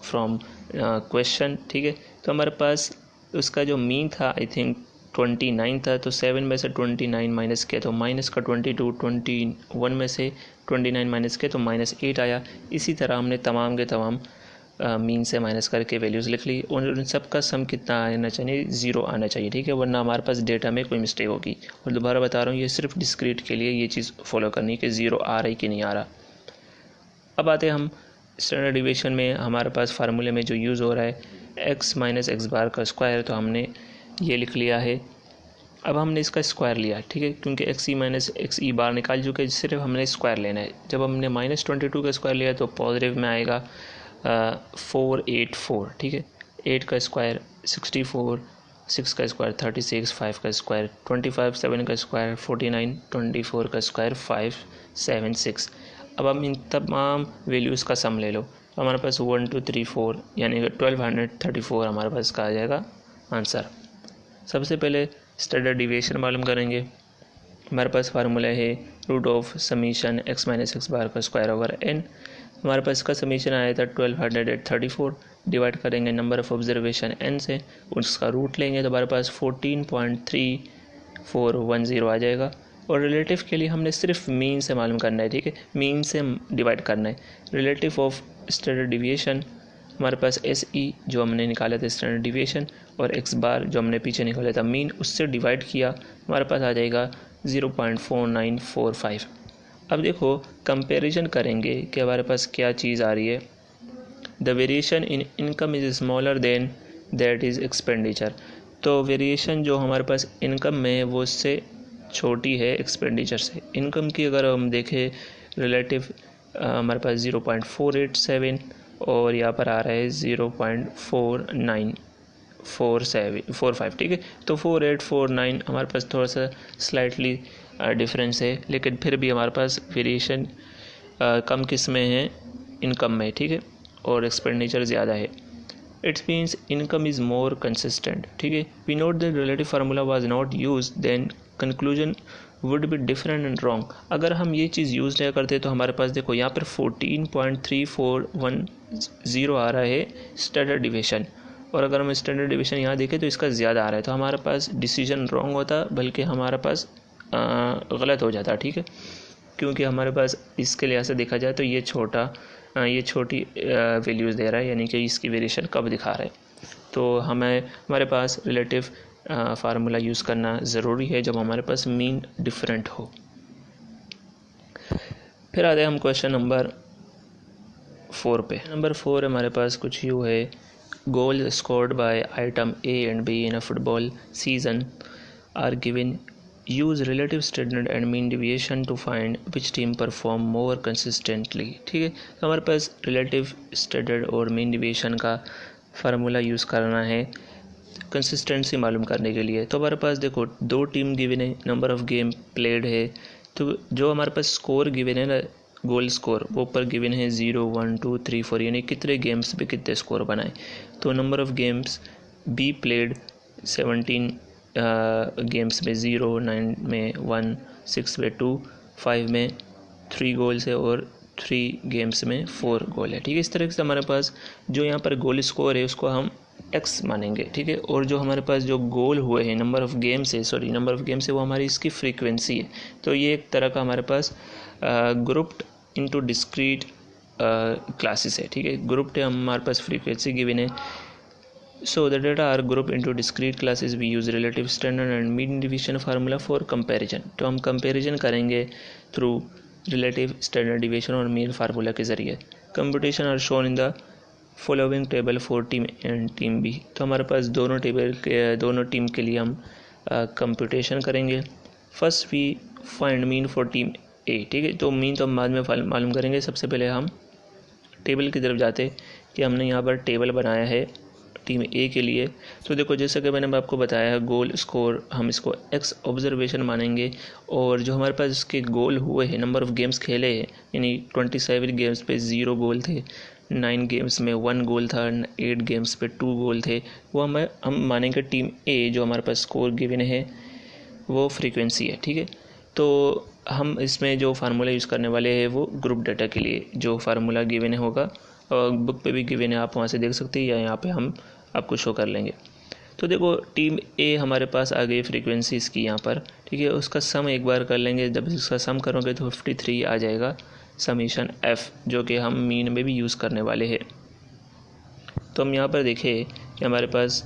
Speaker 1: फ्रॉम क्वेश्चन, ठीक है। तो हमारे पास उसका जो मीन था आई थिंक 29 था, तो 7 में से 29 माइनस किया तो माइनस का 22, 21 में से 29 माइनस किया तो -8 आया। इसी तरह हमने तमाम के तमाम मीन से माइनस करके वैल्यूज़ लिख ली, और उन सब का सम कितना आना चाहिए, 0 आना चाहिए, ठीक है, वरना हमारे पास डेटा में कोई मिस्टेक होगी। और दोबारा बता रहा हूँ, ये सिर्फ डिस्क्रीट के लिए ये चीज़ फॉलो करनी है कि 0 आ रही कि नहीं आ रहा। अब आते हैं हम स्टैंडर्ड डिविएशन में, हमारे पास फार्मूले में जो यूज़ हो रहा है x माइनस एक्स बार का स्क्वायर, तो हमने ये लिख लिया है। अब हमने इसका स्क्वायर लिया, ठीक है, क्योंकि एक्स ई माइनस एक्स ई बार निकाल चुके, सिर्फ हमने स्क्वायर लेना है। जब हमने -22 का स्क्वायर लिया तो पॉजिटिव में आएगा 484, ठीक है, 8 का स्क्वायर 64, 6 का स्क्वायर 36, 5 का स्क्वायर 25, 7 का स्क्वायर 49, 24 का स्क्वायर 576। अब हम इन तमाम वैल्यूज़ का सम ले लो, हमारे पास 1 2 3 4 यानी कि 1234 हमारे पास का आ जाएगा आंसर। सबसे पहले स्टैंडर्ड डिविएशन मालूम करेंगे। हमारे पास फार्मूला है root of summation x minus X bar का स्क्वायर ओवर n। हमारे पास इसका समीशन आया था 1234, डिवाइड करेंगे नंबर ऑफ ऑब्जर्वेशन n से, उसका रूट लेंगे तो हमारे पास 14.3410 आ जाएगा। और रिलेटिव के लिए हमने सिर्फ मीन से मालूम करना है, ठीक है, मीन से डिवाइड करना है। रिलेटिव ऑफ स्टैंडर्ड डिविएशन हमारे पास SE जो हमने निकाला था स्टैंडर्ड डिविएशन, और x बार जो हमने पीछे निकाला था मीन, उससे डिवाइड किया, हमारे पास आ जाएगा 0.4945। अब देखो कंपैरिजन करेंगे कि हमारे पास क्या चीज़ आ रही है। The variation in income is smaller than that is expenditure. तो वेरिएशन जो हमारे पास इनकम में है वो उससे छोटी है एक्सपेंडिचर से। इनकम की अगर हम देखें रिलेटिव हमारे पास 0.487 और यहाँ पर आ रहा है 0.4945, ठीक है, तो 4849 हमारे पास थोड़ा सा स्लाइटली डिफरेंस है, लेकिन फिर भी हमारे पास वेरिएशन कम किस में है, इनकम में, ठीक है, और एक्सपेंडिचर ज़्यादा है। It's means income is more consistent, ठीक है। We note that relative formula was not use, then conclusion would be different and wrong. अगर हम ये चीज़ यूज़ नहीं करते तो हमारे पास देखो यहाँ पर 14.3410 आ रहा है स्टैंडर्ड डिविएशन, और अगर हम स्टैंडर्ड डिविएशन यहाँ देखें तो इसका ज़्यादा आ रहा है, तो हमारे पास डिसीजन रॉन्ग होता, बल्कि हमारे पास गलत हो जाता, ठीक है, क्योंकि हमारे पास इसके लिहाज से देखा जाए तो ये छोटी वैल्यूज़ दे रहा है, यानी कि इसकी वेरिएशन कब दिखा रहा है। तो हमारे पास रिलेटिव फार्मूला यूज़ करना ज़रूरी है जब हमारे पास मीन डिफरेंट हो। फिर आते हैं हम क्वेश्चन नंबर 4 पे। नंबर 4 हमारे पास कुछ यूँ है, goal scored by team A and B in a football season are given, use relative standard and mean deviation to find which team perform more consistently, ठीक है। तो हमारे पास रिलेटिव स्टैंडर्ड और मीन डिविएशन का फार्मूला यूज़ करना है consistency मालूम करने के लिए। तो हमारे पास देखो 2 टीम गिवन है, नंबर ऑफ गेम प्लेड है, तो जो हमारे पास स्कोर गिवन है ना, गोल स्कोर, वो ऊपर गिवन है 0 1 2 3 4, यानी कितने गेम्स पे कितने स्कोर बनाए। तो number of games be played 17 games में 0, 9 में 1, 6 में 2, 5 में 3 गोल्स है और 3 गेम्स में 4 गोल है, ठीक है। इस तरह से हमारे पास जो यहाँ पर गोल स्कोर है उसको हम x मानेंगे, ठीक है, और जो हमारे पास जो गोल हुए हैं नंबर ऑफ गेम्स है वो हमारी इसकी फ्रीक्वेंसी है। तो ये एक तरह का हमारे पास ग्रुप्ड इनटू डिस्क्रीट क्लासेस है, ठीक है, ग्रुप्ड है हमारे पास फ्रीक्वेंसी गिवन है। So the data are grouped into discrete classes. We use relative standard and mean deviation formula for comparison. तो हम comparison करेंगे through relative standard deviation और mean formula के ज़रिए। Computation are shown in the following table for team A and team B. तो हमारे पास दोनों team के लिए हम computation करेंगे। First we find mean for team A, ठीक है, तो mean तो हम बाद में मालूम करेंगे। सबसे पहले हम टेबल की तरफ जाते कि हमने यहाँ पर टेबल बनाया है टीम ए के लिए। तो देखो जैसा कि मैंने आपको बताया है, गोल स्कोर हम इसको x ऑब्जर्वेशन मानेंगे, और जो हमारे पास इसके गोल हुए हैं, नंबर ऑफ गेम्स खेले हैं, यानी 27 गेम्स पे 0 गोल थे, 9 गेम्स में 1 गोल था, 8 गेम्स पे 2 गोल थे, वो हम मानेंगे टीम ए। जो हमारे पास स्कोर गिवन है वो फ्रीक्वेंसी है, ठीक है। तो हम इसमें जो फार्मूला यूज़ करने वाले हैं वो ग्रुप डाटा के लिए जो फार्मूला गिवन होगा, बुक पे भी गिवन है, आप वहाँ से देख सकते हैं, या यहाँ पे हम आपको शो कर लेंगे। तो देखो टीम ए हमारे पास आ गई फ्रीक्वेंसी इसकी यहाँ पर, ठीक है, उसका सम एक बार कर लेंगे। जब इसका सम करोगे तो 53 आ जाएगा समीशन एफ, जो कि हम मीन में भी यूज़ करने वाले हैं। तो हम यहाँ पर देखें कि हमारे पास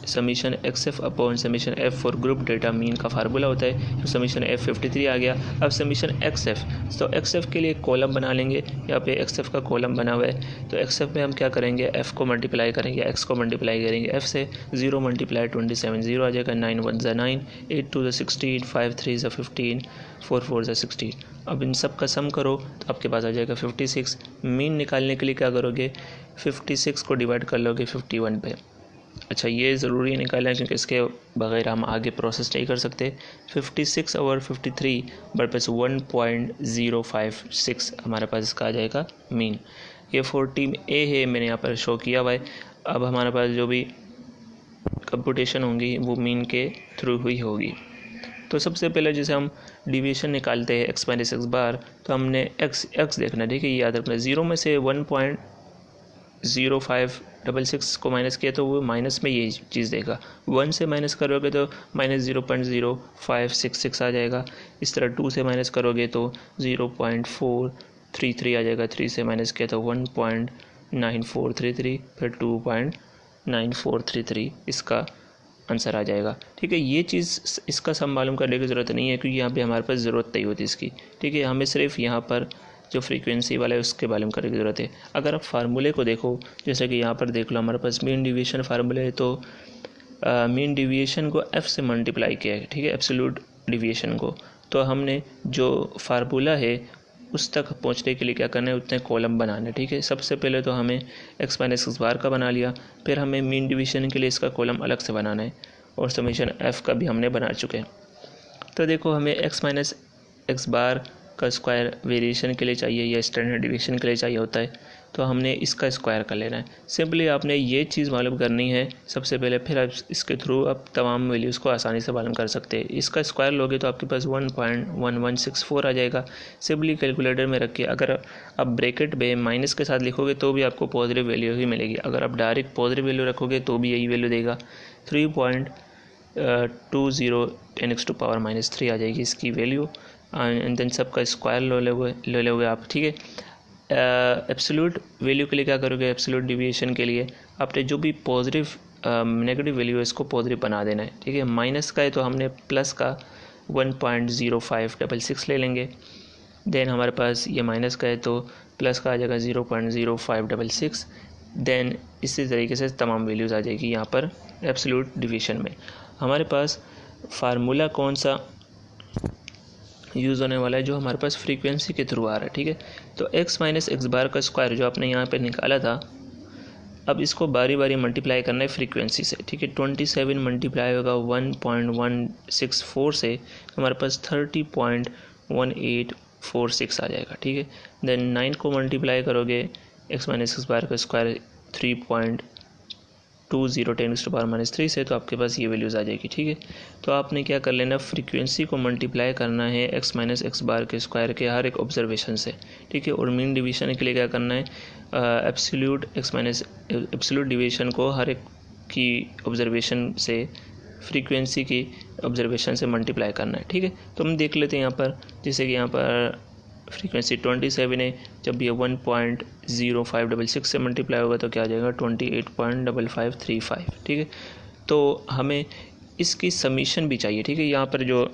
Speaker 1: summation XF upon summation F for group data mean का फार्मूला होता है। तो समीशन F 53 आ गया। अब समीशन XF, तो XF के लिए कॉलम बना लेंगे। यहाँ पे XF का कॉलम बना हुआ है, तो XF में हम क्या करेंगे, F को मल्टीप्लाई करेंगे, X को मल्टीप्लाई करेंगे F से। 0 मल्टीप्लाई 27, 0 आ जाएगा। 9 1 ज़ा 9, 8 2 ज़ा 16, 5 3 ज़ा 15, 4 4 ज़ा 16। अब इन सब का सम करो तो आपके पास आ जाएगा 56। मीन निकालने के लिए क्या करोगे, 56 को डिवाइड कर लोगे 51 पे। अच्छा, ये ज़रूरी निकालना है क्योंकि इसके बगैर हम आगे प्रोसेस नहीं कर सकते। 56 और 53 बराबर 1.056 हमारे पास इसका आ जाएगा मीन। ये 40A है, मैंने यहाँ पर शो किया हुआ है। अब हमारे पास जो भी कंप्यूटेशन होंगी वो मीन के थ्रू हुई होगी। तो सबसे पहले जैसे हम डिवीजन निकालते हैं x माइनस एक्स बार, तो हमने x देखना, ठीक है, ये याद रखना। 0 में से 1.0566 को माइनस किया तो वो माइनस में ये चीज़ देगा। 1 से माइनस करोगे तो माइनस 0.0566 आ जाएगा। इस तरह 2 से माइनस करोगे तो 0.433 आ जाएगा। 3 से माइनस किया तो 1.9433, फिर 2.9433 इसका आंसर आ जाएगा। ठीक है, ये चीज़ इसका सम मालूम करने की ज़रूरत नहीं है क्योंकि यहाँ पे हमारे पास ज़रूरत नहीं होती इसकी। ठीक है, हमें सिर्फ यहाँ पर जो फ्रीक्वेंसी वाला है उसके मालूम करने की ज़रूरत है। अगर आप फार्मूले को देखो, जैसे कि यहाँ पर देख लो, हमारे पास मीन डिवीजन फार्मूले है, तो मीन डिवीएशन को F से मल्टीप्लाई किया है, ठीक है, एब्सोल्यूट डिवीएशन को। तो हमने जो फार्मूला है उस तक पहुंचने के लिए क्या करना है, उतने कॉलम बनाने। ठीक है, सबसे पहले तो हमें x माइनस एक्स बार का बना लिया, फिर हमें मीन डिवीजन के लिए इसका कॉलम अलग से बनाना है, और समीशन f का भी हमने बना चुके हैं। तो देखो, हमें x माइनस एक्स बार का स्क्वायर वेरिएशन के लिए चाहिए या स्टैंडर्ड डिवीजन के लिए चाहिए होता है, तो हमने इसका स्क्वायर कर लेना है। सिंपली आपने ये चीज़ मालूम करनी है सबसे पहले, फिर आप इसके थ्रू आप तमाम वैल्यूज़ को आसानी से मालूम कर सकते हैं। इसका स्क्वायर लोगे तो आपके पास 1.1164 आ जाएगा। सिंपली कैलकुलेटर में रख के अगर आप ब्रैकेट में माइनस के साथ लिखोगे तो भी आपको पॉजिटिव वैल्यू ही मिलेगी। अगर आप डायरेक्ट पॉजिटिव वैल्यू रखोगे तो भी यही वैल्यू देगा। 3.20 10⁻³ आ जाएगी इसकी वैल्यू। एंड देन सबका स्क्वायर ले लोगे आप। ठीक है, एब्सोल्यूट वैल्यू के लिए क्या करोगे, एब्सोल्यूट डिवीएशन के लिए आपने जो भी पॉजिटिव नेगेटिव वैल्यू है इसको पॉजिटिव बना देना है। ठीक है, माइनस का है तो हमने प्लस का 1.0566 ले लेंगे। देन हमारे पास ये माइनस का है तो प्लस का आ जाएगा 0.0566। देन इसी तरीके से तमाम वैल्यूज़ आ जाएगी यहाँ पर एब्सोल्यूट डिवीजन में। हमारे पास फार्मूला कौन सा यूज़ होने वाला है, जो हमारे पास फ्रीक्वेंसी के थ्रू आ रहा है। ठीक है, तो x माइनस एक्स बार का स्क्वायर जो आपने यहाँ पे निकाला था, अब इसको बारी बारी मल्टीप्लाई करना है फ्रीक्वेंसी से। ठीक है, 27 मल्टीप्लाई होगा 1.164 से, हमारे पास 30.1846 आ जाएगा। ठीक है, देन 9 को मल्टीप्लाई करोगे x माइनस एक्स बार का स्क्वायर 3.20 10⁻³ से, तो आपके पास ये वैल्यूज़ आ जाएगी। ठीक है, तो आपने क्या कर लेना, फ्रीक्वेंसी को मल्टीप्लाई करना है x माइनस एक्स बार के स्क्वायर के हर एक ऑब्जर्वेशन से। ठीक है, और मीन डिवीजन के लिए क्या करना है, एब्सोल्यूट डिवीजन को हर एक की ऑब्जर्वेशन से, फ्रीक्वेंसी की ऑब्जर्वेशन से मल्टीप्लाई करना है। ठीक है, तो हम देख लेते हैं यहाँ पर, जैसे कि यहाँ पर फ्रीक्वेंसी 27 है, जब ये 1.0566 से मल्टीप्लाई होगा तो क्या आ जाएगा 28.5535। ठीक है, तो हमें इसकी समीशन भी चाहिए। ठीक है, यहाँ पर जो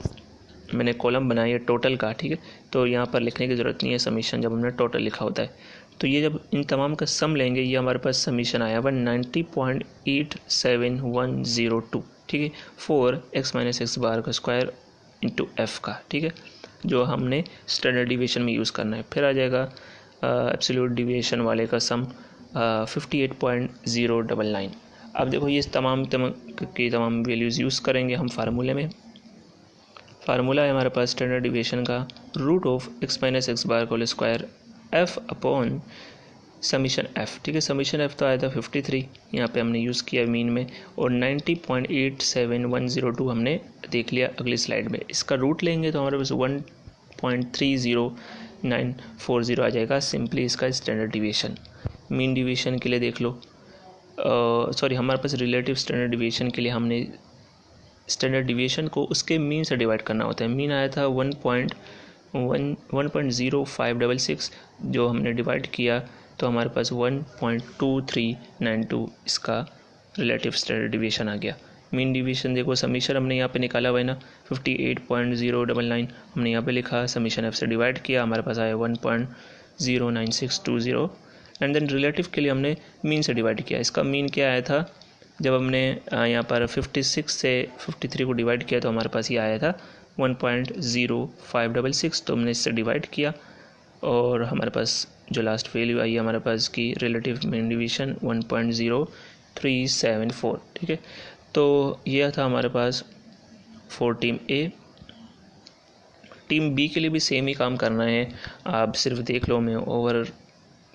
Speaker 1: मैंने कॉलम बनाई है टोटल का, ठीक है, तो यहाँ पर लिखने की ज़रूरत नहीं है समीशन, जब हमने टोटल लिखा होता है। तो ये जब इन तमाम का सम लेंगे, ये हमारे पास समीशन आया 190.87102। ठीक है, 4x माइनस एक्स बार का स्क्वायर इंटू f का। ठीक है, जो हमने स्टैंडर्ड डिवीजन में यूज़ करना है। फिर आ जाएगा एब्सोल्यूट डिवीएशन वाले का सम 58.099। अब देखो, ये तमाम वैल्यूज़ यूज़ करेंगे हम फार्मूले में। फार्मूला है हमारे पास स्टैंडर्ड डिवीएशन का, root of x minus X bar whole square f upon summation f। ठीक है, समीशन f तो आया था 53, यहाँ पे हमने यूज़ किया मीन में, और 90.87102 हमने देख लिया अगली स्लाइड में। इसका रूट लेंगे तो हमारे पास 1.30940 आ जाएगा। सिंपली इसका स्टैंडर्ड डिवीएशन। मीन डिवीएशन के लिए देख लो, हमारे पास रिलेटिव स्टैंडर्ड डिवीएशन के लिए हमने स्टैंडर्ड डिवीएशन को उसके मीन से डिवाइड करना होता है। मीन आया था 1.0566, जो हमने डिवाइड किया तो हमारे पास 1.2392 इसका रिलेटिव स्टैंडर्ड डिवीएशन आ गया। मीन डिवीएशन देखो, समीशन हमने यहाँ पे निकाला हुआ है ना 58.099, हमने यहाँ पे लिखा, समीशन एफ से डिवाइड किया, हमारे पास आया 1.09620 एंड देन रिलेटिव के लिए हमने मीन से डिवाइड किया। इसका मीन क्या आया था, जब हमने यहाँ पर 56 से 53 को डिवाइड किया तो हमारे पास ये आया था 1.0566, तो हमने इससे डिवाइड किया और हमारे पास जो लास्ट वैल्यू आई है हमारे पास की रिलेटिव मीन डिवीजन 1.0374। ठीक है, तो यह था हमारे पास for team A. Team B के लिए भी सेम ही काम करना है, आप सिर्फ देख लो, मैं ओवर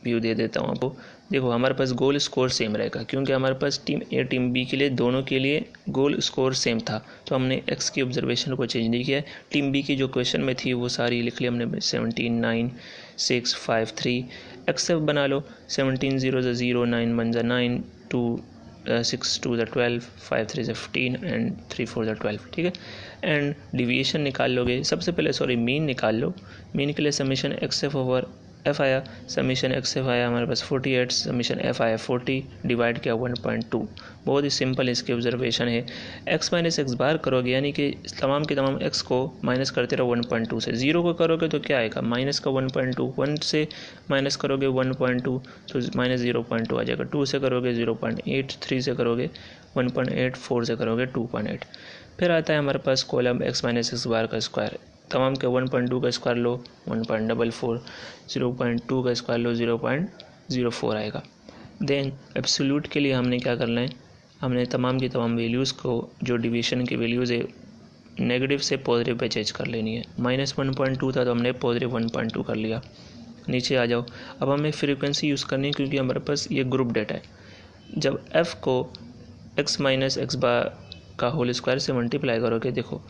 Speaker 1: व्यू दे देता हूँ आपको। देखो हमारे पास गोल स्कोर सेम रहेगा क्योंकि हमारे पास टीम ए टीम बी के लिए दोनों के लिए गोल स्कोर सेम था, तो हमने एक्स की ऑब्जर्वेशन को चेंज नहीं किया। टीम बी की जो क्वेश्चन में थी वो सारी लिख ली हमने, 17 9 6 5 3। एक्सेप बना लो, 17 0 0 9 1 9 2 6 2 12 5 3 15 एंड 3 4 12। ठीक है, एंड डिविएशन निकाल लोगे, सबसे पहले मीन निकाल लो। मीन के लिए समीशन एक्सेप ओवर एफ आया, समीशन एक्स एफ आया हमारे पास 48, समीशन एफ आया 40, डिवाइड किया 1.2। बहुत ही सिंपल इसकी ऑब्जर्वेशन है। एक्स माइनस एक्स बार करोगे यानी कि तमाम के तमाम एक्स को माइनस करते रहो 1.2 से। 0 को करोगे तो क्या आएगा, माइनस का 1.2, 1 से माइनस करोगे 1.2 तो माइनस 0.2 आ जाएगा, 2 से करोगे 0.8, 3 से करोगे 1.8, 4 से करोगे 2.8। फिर आता है हमारे पास column x minus X bar का स्क्वायर, तमाम के 1.2 का स्क्वायर लो 1.44, 0.2 का स्क्वायर लो 0.04 आएगा। देन एब्सोल्यूट के लिए हमने क्या करना है, हमने तमाम की तमाम वैल्यूज़ को जो डिवीजन की वैल्यूज़ है नेगेटिव से पॉजिटिव पे चेंज कर लेनी है। -1.2 था तो हमने पॉजिटिव 1.2 कर लिया। नीचे आ जाओ, अब हमें फ्रीक्वेंसी यूज़ करनी है क्योंकि हमारे पास ये ग्रुप डेटा है। जब f को x माइनस एक्स बार का होल स्क्वायर से मल्टीप्लाई करोगे, देखो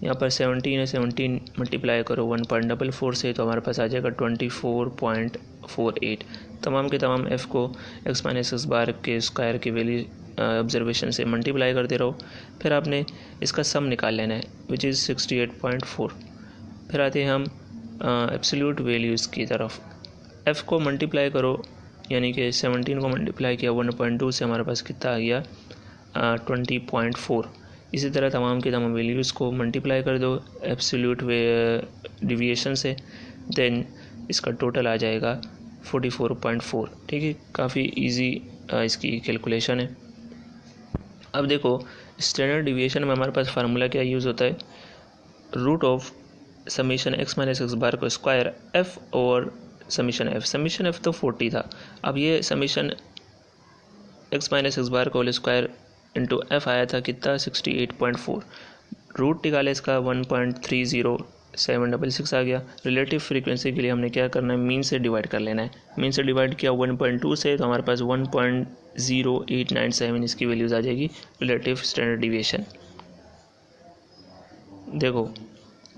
Speaker 1: यहाँ पर 17 है, 17 मल्टीप्लाई करो 1.44 से तो हमारे पास आ जाएगा 24.48। तमाम के तमाम f को x माइनस एक्स बार के स्क्वायर की वैल्यू ऑब्जर्वेशन से मल्टीप्लाई करते रहो। फिर आपने इसका सम निकाल लेना है विच इज़ 68.4। फिर आते हैं हम एब्सोल्यूट वैल्यूज़ की तरफ। f को मल्टीप्लाई करो यानी कि 17 को मल्टीप्लाई किया 1.2 से हमारे पास कितना आ गया 20.4। इसी तरह तमाम की तमाम वैल्यूज़ को मल्टीप्लाई कर दो एब्सोल्यूट डिविएशन से, देन इसका टोटल आ जाएगा 44.4। ठीक है, काफ़ी इजी इसकी कैलकुलेशन है। अब देखो स्टैंडर्ड डिविएशन में हमारे पास फार्मूला क्या यूज़ होता है, root of summation X minus X bar को स्क्वायर एफ और समीशन एफ। समीशन एफ तो 40 था, अब ये summation X minus X bar का होल स्क्वायर इंटू एफ आया था कितना 68.4। रूट निकाले इसका 1.30766 आ गया। रिलेटिव फ्रीक्वेंसी के लिए हमने क्या करना है, मीन से डिवाइड कर लेना है। मीन से डिवाइड किया 1.2 से तो हमारे पास 1.0897 इसकी वैल्यूज़ आ जाएगी रिलेटिव स्टैंडर्ड डिविएशन। देखो अब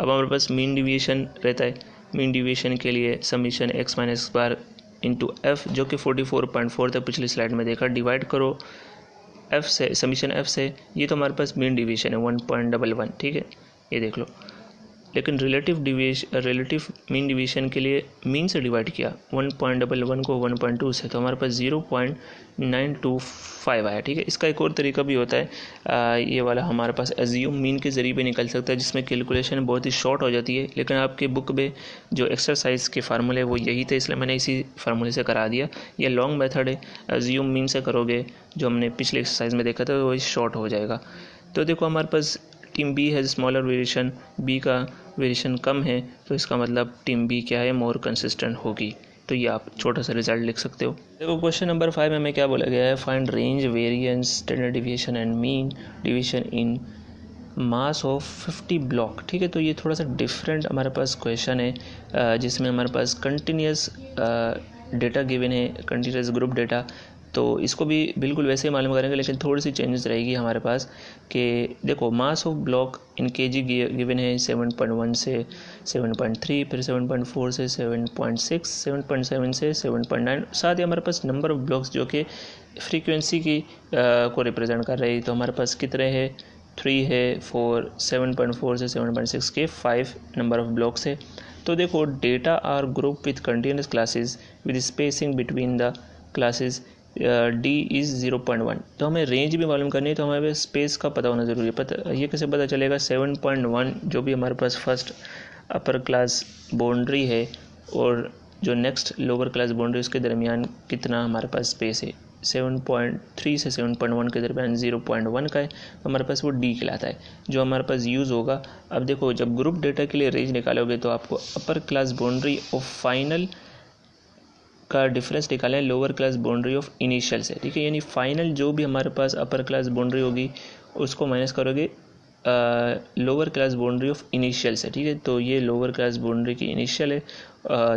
Speaker 1: हमारे पास मीन डिविएशन रहता है, मीन डिविएशन के लिए summation X minus X bar into F जो कि 44.4 था पिछली स्लाइड में देखा, डिवाइड करो एफ से, समीशन एफ से। ये तो हमारे पास मीन डिवीजन है 1.11। ठीक है, ये देख लो। लेकिन रिलेटिव मीन डिवीजन के लिए मीन से डिवाइड किया 1.11 को 1.2 से तो हमारे पास 0.925 आया। ठीक है, इसका एक और तरीका भी होता है, ये वाला हमारे पास एज्यूम मीन के ज़रिए भी निकल सकता है जिसमें कैलकुलेशन बहुत ही शॉर्ट हो जाती है। लेकिन आपके बुक में जो एक्सरसाइज के फार्मूले वो यही थे, इसलिए मैंने इसी फार्मूले से करा दिया। ये लॉन्ग मेथड है, एज्यूम मीन से करोगे जो हमने पिछले एक्सरसाइज में देखा था तो वही शॉर्ट हो जाएगा। तो देखो हमारे पास टीम बी है स्मॉलर वेरिएशन, बी का वेरिएशन कम है तो इसका मतलब टीम बी क्या है, मोर कंसिस्टेंट होगी। तो ये आप छोटा सा रिजल्ट लिख सकते हो। देखो क्वेश्चन नंबर 5 में हमें क्या बोला गया है, find range variance standard deviation and mean division in mass of 50 block. ठीक है, तो ये थोड़ा सा डिफरेंट हमारे पास क्वेश्चन है जिसमें हमारे पास कंटिन्यूस डेटा गिवन है, कंटिन्यूस ग्रुप डेटा। तो इसको भी बिल्कुल वैसे ही मालूम करेंगे लेकिन थोड़ी सी चेंजेस रहेगी हमारे पास कि देखो mass of block in KG given है 7.1 से 7.3, फिर 7.4 से 7.6, 7.7 से 7.9। साथ ही हमारे पास नंबर ऑफ ब्लॉक्स जो कि फ्रीक्वेंसी की को रिप्रेजेंट कर रही है, तो हमारे पास कितने हैं 3 है, 4, 7.4 से 7.6 के 5 नंबर ऑफ ब्लॉक्स है। तो देखो data are group with continuous classes with spacing between the classes D is 0.1। तो हमें रेंज भी मालूम करनी है, तो हमें स्पेस का पता होना ज़रूरी है। ये कैसे पता चलेगा? 7.1 जो भी हमारे पास फर्स्ट अपर क्लास बाउंड्री है और जो नेक्स्ट लोअर क्लास बाउंड्री उसके दरमियान कितना हमारे पास स्पेस है। 7.3 से 7.1 के दरमियान 0.1 का है, हमारे पास वो डी कहलाता है जो हमारे पास यूज़ होगा। अब देखो जब ग्रुप डेटा के लिए रेंज निकालोगे तो आपको upper class boundary of final का डिफरेंस निकालना है lower class boundary of initial से, ठीक है। यानी फाइनल जो भी हमारे पास अपर क्लास बाउंड्री होगी उसको माइनस करोगे lower class boundary of initial से, ठीक है। तो ये लोअर क्लास बाउंड्री की इनिशियल है।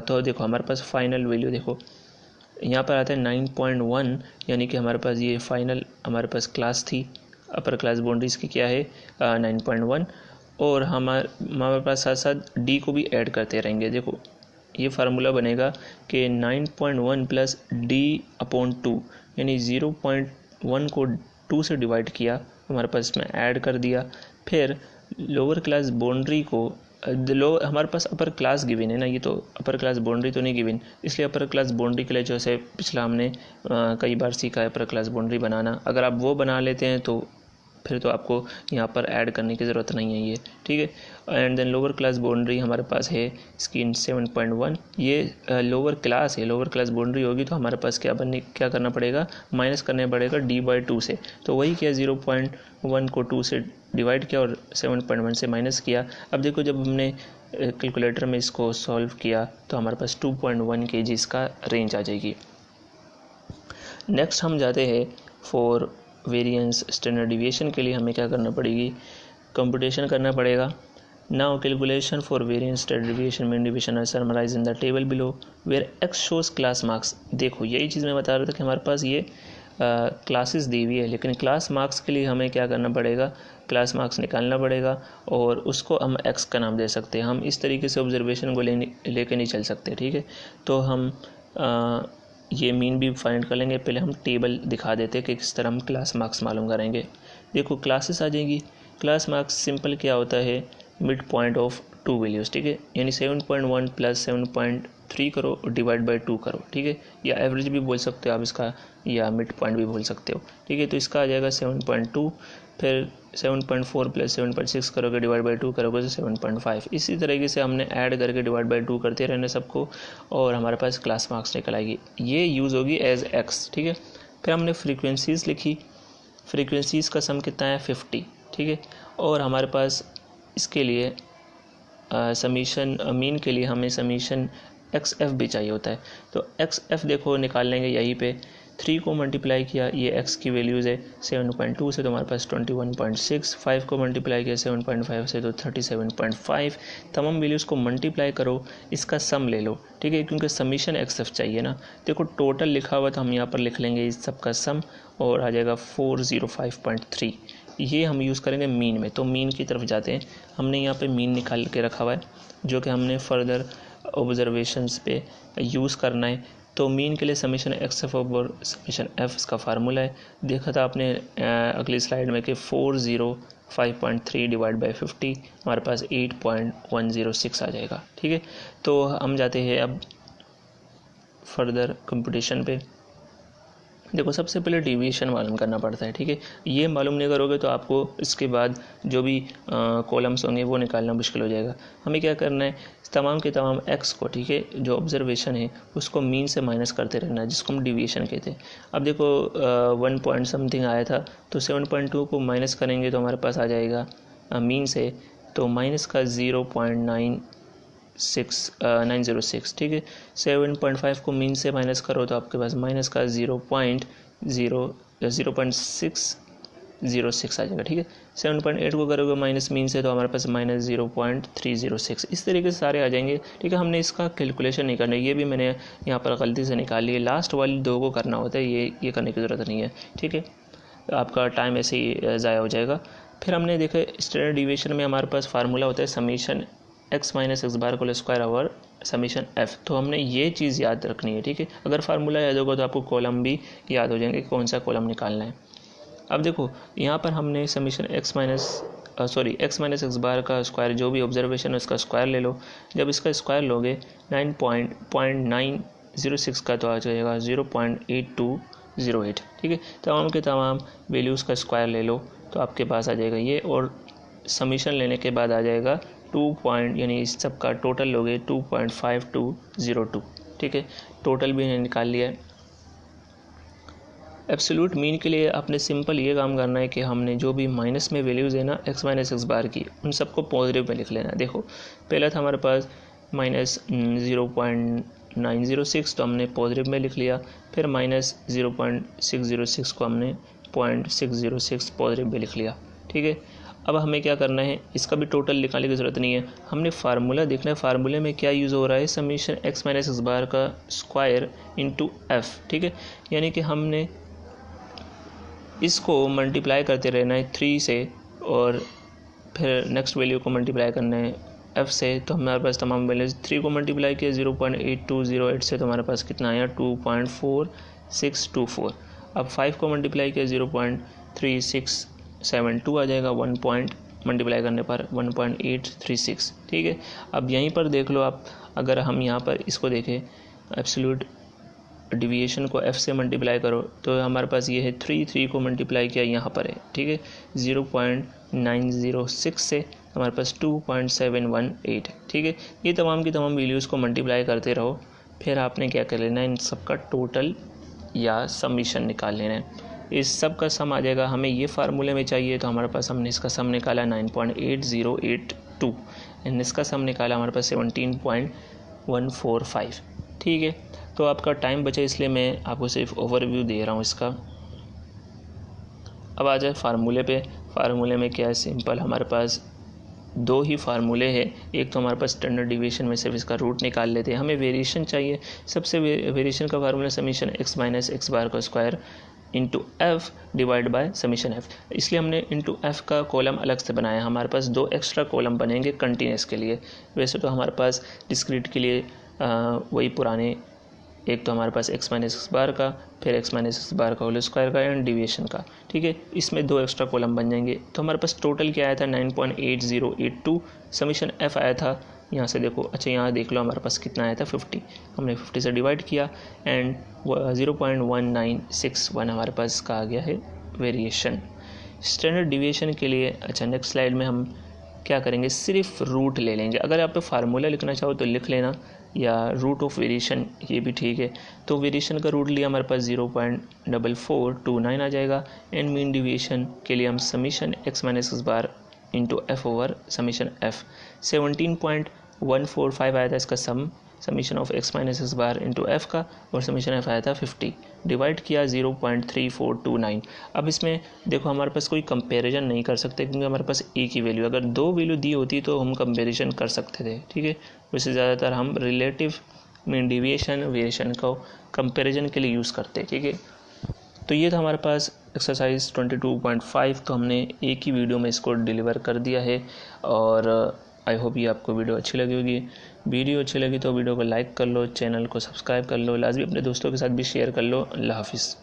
Speaker 1: तो देखो हमारे पास फाइनल वैल्यू देखो यहाँ पर आता है 9.1, यानी कि हमारे पास ये फाइनल हमारे पास क्लास थी, अपर क्लास बाउंड्रीज की क्या है 9.1, और हमारे पास साथ साथ डी को भी ऐड करते रहेंगे। देखो ये फार्मूला बनेगा कि 9.1 प्लस d/2, यानी 0.1 को 2 से डिवाइड किया, हमारे पास इसमें ऐड कर दिया। फिर लोअर क्लास बाउंड्री को हमारे पास अपर क्लास गिवन है ना, ये तो अपर क्लास बाउंड्री तो नहीं गिवन, इसलिए अपर क्लास बाउंड्री के लिए जैसे पिछला हमने कई बार सीखा है अपर क्लास बाउंड्री बनाना, अगर आप वो बना लेते हैं तो फिर तो आपको यहाँ पर ऐड करने की ज़रूरत नहीं है ये, ठीक है। And then lower class boundary हमारे पास है इसकी 7.1, ये लोअर क्लास है, लोअर क्लास बाउंड्री होगी तो हमारे पास क्या करना पड़ेगा, माइनस करना पड़ेगा d/2 से। तो वही क्या 0.1 को 2 से डिवाइड किया और 7.1 से माइनस किया। अब देखो जब हमने कैलकुलेटर में इसको सॉल्व किया तो हमारे पास 2.1 kg इसका रेंज आ जाएगी। नेक्स्ट हम जाते हैं फॉर वेरिएंस स्टैंडर्ड डिविएशन के लिए हमें क्या करना पड़ेगी, कंप्यूटेशन करना पड़ेगा। Now calculation for variance standard deviation mean deviation are summarized in the table below where x shows class marks. देखो यही चीज़ मैं बता रहा था कि हमारे पास ये क्लासेस दी हुई है, लेकिन क्लास मार्क्स के लिए हमें क्या करना पड़ेगा, क्लास मार्क्स निकालना पड़ेगा और उसको हम एक्स का नाम दे सकते हैं। हम इस तरीके से ऑब्जर्वेशन को लेके नहीं चल सकते, ठीक है। तो हम ये मीन भी फाइंड कर लेंगे। पहले हम टेबल दिखा देते हैं कि किस तरह हम क्लास मार्क्स मालूम करेंगे। देखो क्लासेस आ जाएंगी, क्लास मार्क्स सिंपल क्या होता है, मिड पॉइंट ऑफ 2 वैल्यूज़, ठीक है। यानी 7.1 प्लस 7.3 करो डिवाइड बाई 2 करो, ठीक है, या एवरेज भी बोल सकते हो आप इसका, या मिड पॉइंट भी बोल सकते हो, ठीक है। तो इसका आ जाएगा 7.2, फिर 7.4 प्लस 7.6 करोगे डिवाइड बाई 2 करोगे तो 7.5। इसी तरीके से हमने ऐड करके डिवाइड बाई 2 करते रहने सबको और हमारे पास क्लास मार्क्स निकल आएगी। ये यूज़ होगी एज एक्स, ठीक है। फिर हमने फ्रीक्वेंसीज़ लिखी, फ्रीक्वेंसीज़ का सम कितना है 50, ठीक है। और हमारे पास इसके लिए समीशन मीन के लिए हमें समीशन XF भी चाहिए होता है। तो XF देखो निकाल लेंगे यहीं पे, 3 को मल्टीप्लाई किया, ये x की वैल्यूज़ है 7.2 से तो हमारे पास 21.6, 5 को मल्टीप्लाई किया 7.5 से तो 37.5। तमाम वैल्यूज़ को मल्टीप्लाई करो, इसका सम ले लो, ठीक है, क्योंकि समीशन XF चाहिए ना। देखो टोटल लिखा हुआ तो हम यहाँ पर लिख लेंगे इस सब का सम और आ जाएगा 405.3। ये हम यूज़ करेंगे मीन में। तो मीन की तरफ जाते हैं, हमने यहाँ पे मीन निकाल के रखा हुआ है जो कि हमने फर्दर ऑब्जर्वेशंस पे यूज़ करना है। तो मीन के लिए समीशन XF और समीशन F इसका फार्मूला है, देखा था आपने अगली स्लाइड में कि 405.3 डिवाइड बाई 50 हमारे पास 8.106 आ जाएगा, ठीक है। तो हम जाते हैं अब फर्दर कंप्यूटेशन पे। देखो सबसे पहले डिवीएशन मालूम करना पड़ता है, ठीक है। ये मालूम नहीं करोगे तो आपको इसके बाद जो भी कॉलम्स होंगे वो निकालना मुश्किल हो जाएगा। हमें क्या करना है, तमाम के तमाम एक्स को, ठीक है, जो ऑब्जर्वेशन है उसको मीन से माइनस करते रहना है, जिसको हम डिवीएशन कहते हैं। अब देखो 1 पॉइंट समथिंग आया था तो 7.2 को माइनस करेंगे तो हमारे पास आ जाएगा मीन से, तो माइनस का 0.906, ठीक है। 7.5 को मीन से माइनस करो तो आपके पास माइनस का 0.606 आ जाएगा, ठीक है। 7.8 को करोगे माइनस मीन से तो हमारे पास माइनस 0.306। इस तरीके से सारे आ जाएंगे, ठीक है। हमने इसका कैलकुलेशन नहीं करना, ये भी मैंने यहाँ पर गलती से निकाल ली है, लास्ट वाली 2 को करना होता है, ये करने की ज़रूरत नहीं है, ठीक है। आपका टाइम ऐसे ही ज़ाया हो जाएगा। फिर हमने देखा स्टैंडर्ड डिविएशन में हमारे पास फार्मूला होता है summation x minus X bar को स्क्वायर ओवर समीशन f। तो हमने ये चीज़ याद रखनी है, ठीक है। अगर फार्मूला याद होगा तो आपको कॉलम भी याद हो जाएंगे, कौन सा कॉलम निकालना है। अब देखो यहाँ पर हमने summation x minus X minus X bar का स्क्वायर, जो भी ऑब्जर्वेशन है उसका स्क्वायर ले लो। जब इसका स्क्वायर लोगे 9.906 का तो आ जाएगा 0.8208। ठीक है, तमाम के तमाम वैल्यूज़ का स्क्वायर ले लो तो आपके पास आ जाएगा ये, और समीशन लेने के बाद आ जाएगा 2 यानी इस सब का टोटल लोगे 2.5202। ठीक है, टोटल भी निकाल लिया है। एब्सोल्यूट मीन के लिए आपने सिंपल ये काम करना है कि हमने जो भी माइनस में वैल्यूज़ है ना एक्स माइनस एक्स बार की, उन सबको पॉजिटिव में लिख लेना। देखो पहला था हमारे पास -0.906 तो हमने पॉजिटिव में लिख लिया, फिर -0.606 को हमने 0.606 पॉजिटिव में लिख लिया। ठीक है, अब हमें क्या करना है, इसका भी टोटल निकालने की ज़रूरत नहीं है, हमने फार्मूला देखना है। फार्मूले में क्या यूज़ हो रहा है, summation X minus X bar का स्क्वायर इंटू एफ। ठीक है, यानी कि हमने इसको मल्टीप्लाई करते रहना है 3 से, और फिर नेक्स्ट वैल्यू को मल्टीप्लाई करना है एफ से। तो हमारे पास तमाम वैल्यूज 3 को मल्टीप्लाई किया 0.8208 से, तो हमारे पास कितना आया 2.4624। अब 5 को मल्टीप्लाई किया 0.3672 आ जाएगा, 1 पॉइंट मल्टीप्लाई करने पर 1.836। ठीक है, अब यहीं पर देख लो आप, अगर हम यहाँ पर इसको देखें एब्सोल्यूट डिविएशन को f से मल्टीप्लाई करो तो हमारे पास ये है 3 को मल्टीप्लाई किया यहाँ पर है। ठीक है, 0.906 से हमारे पास 2.718। ठीक है, ये तमाम की तमाम वैल्यूज़ को मल्टीप्लाई करते रहो, फिर आपने क्या कर लेना है, इन सब का टोटल या समीशन निकाल लेना है। इस सब का सम आ जाएगा, हमें ये फार्मूले में चाहिए तो हमारे पास हमने इसका सम निकाला 9.8082 एंड इसका सम निकाला हमारे पास 17.145। ठीक है, तो आपका टाइम बचा इसलिए मैं आपको सिर्फ ओवरव्यू दे रहा हूँ इसका। अब आ जाए फार्मूले पे। फार्मूले में क्या है, सिंपल हमारे पास 2 ही फार्मूले हैं। एक तो हमारे पास स्टैंडर्ड डिवीएशन में सिर्फ इसका रूट निकाल लेते हैं, हमें वेरिएशन चाहिए। सबसे वेरिएशन का formula summation X minus X bar का square into F divide by summation F, इसलिए हमने इंटू एफ का कॉलम अलग से बनाया। हमारे पास 2 एक्स्ट्रा कॉलम बनेंगे कंटिन्यूस के लिए। वैसे तो हमारे पास डिस्क्रीट के लिए वही पुराने, एक तो हमारे पास एक्स माइनस एक्स बार का, फिर एक्स माइनस एक्स बार का होल स्क्वायर का एंड डिविएशन का। ठीक है, इसमें 2 एक्स्ट्रा कॉलम बन जाएंगे। तो हमारे पास टोटल क्या आया था 9.8082, समीशन एफ आया था, यहाँ से देखो, अच्छा यहाँ देख लो हमारे पास कितना आया था 50, हमने 50 से डिवाइड किया एंड 0.1961 हमारे पास इसका आ गया है वेरिएशन। स्टैंडर्ड डिविएशन के लिए अच्छा नेक्स्ट स्लाइड में हम क्या करेंगे, सिर्फ रूट ले लेंगे। अगर आप फार्मूला लिखना चाहो तो लिख लेना, या रूट ऑफ वेरिएशन ये भी ठीक है। तो वेरिएशन का रूट लिया हमारे पास 0.4429 आ जाएगा एंड मीन डिविएशन के लिए हम summation X minus X bar into F over summation F 17.145 आया था इसका summation of X minus X bar into F का, और समीशन एफ आया था 50 डिवाइड किया 0.3429। अब इसमें देखो हमारे पास कोई कंपैरिजन नहीं कर सकते क्योंकि हमारे पास एक ही वैल्यू, अगर 2 वैल्यू दी होती तो हम कंपैरिजन कर सकते थे। ठीक है, वैसे ज़्यादातर हम रिलेटिव मीन डिविएशन वेरिएशन को कंपैरिजन के लिए यूज़ करते हैं। ठीक है, तो ये था हमारे पास एक्सरसाइज 22.5। तो हमने एक ही वीडियो में इसको डिलीवर कर दिया है, और आई होप ये आपको वीडियो अच्छी लगी होगी। वीडियो अच्छी लगी तो वीडियो को लाइक कर लो, चैनल को सब्सक्राइब कर लो, लाजमी अपने दोस्तों के साथ भी शेयर कर लो। अल्लाह हाफिज़।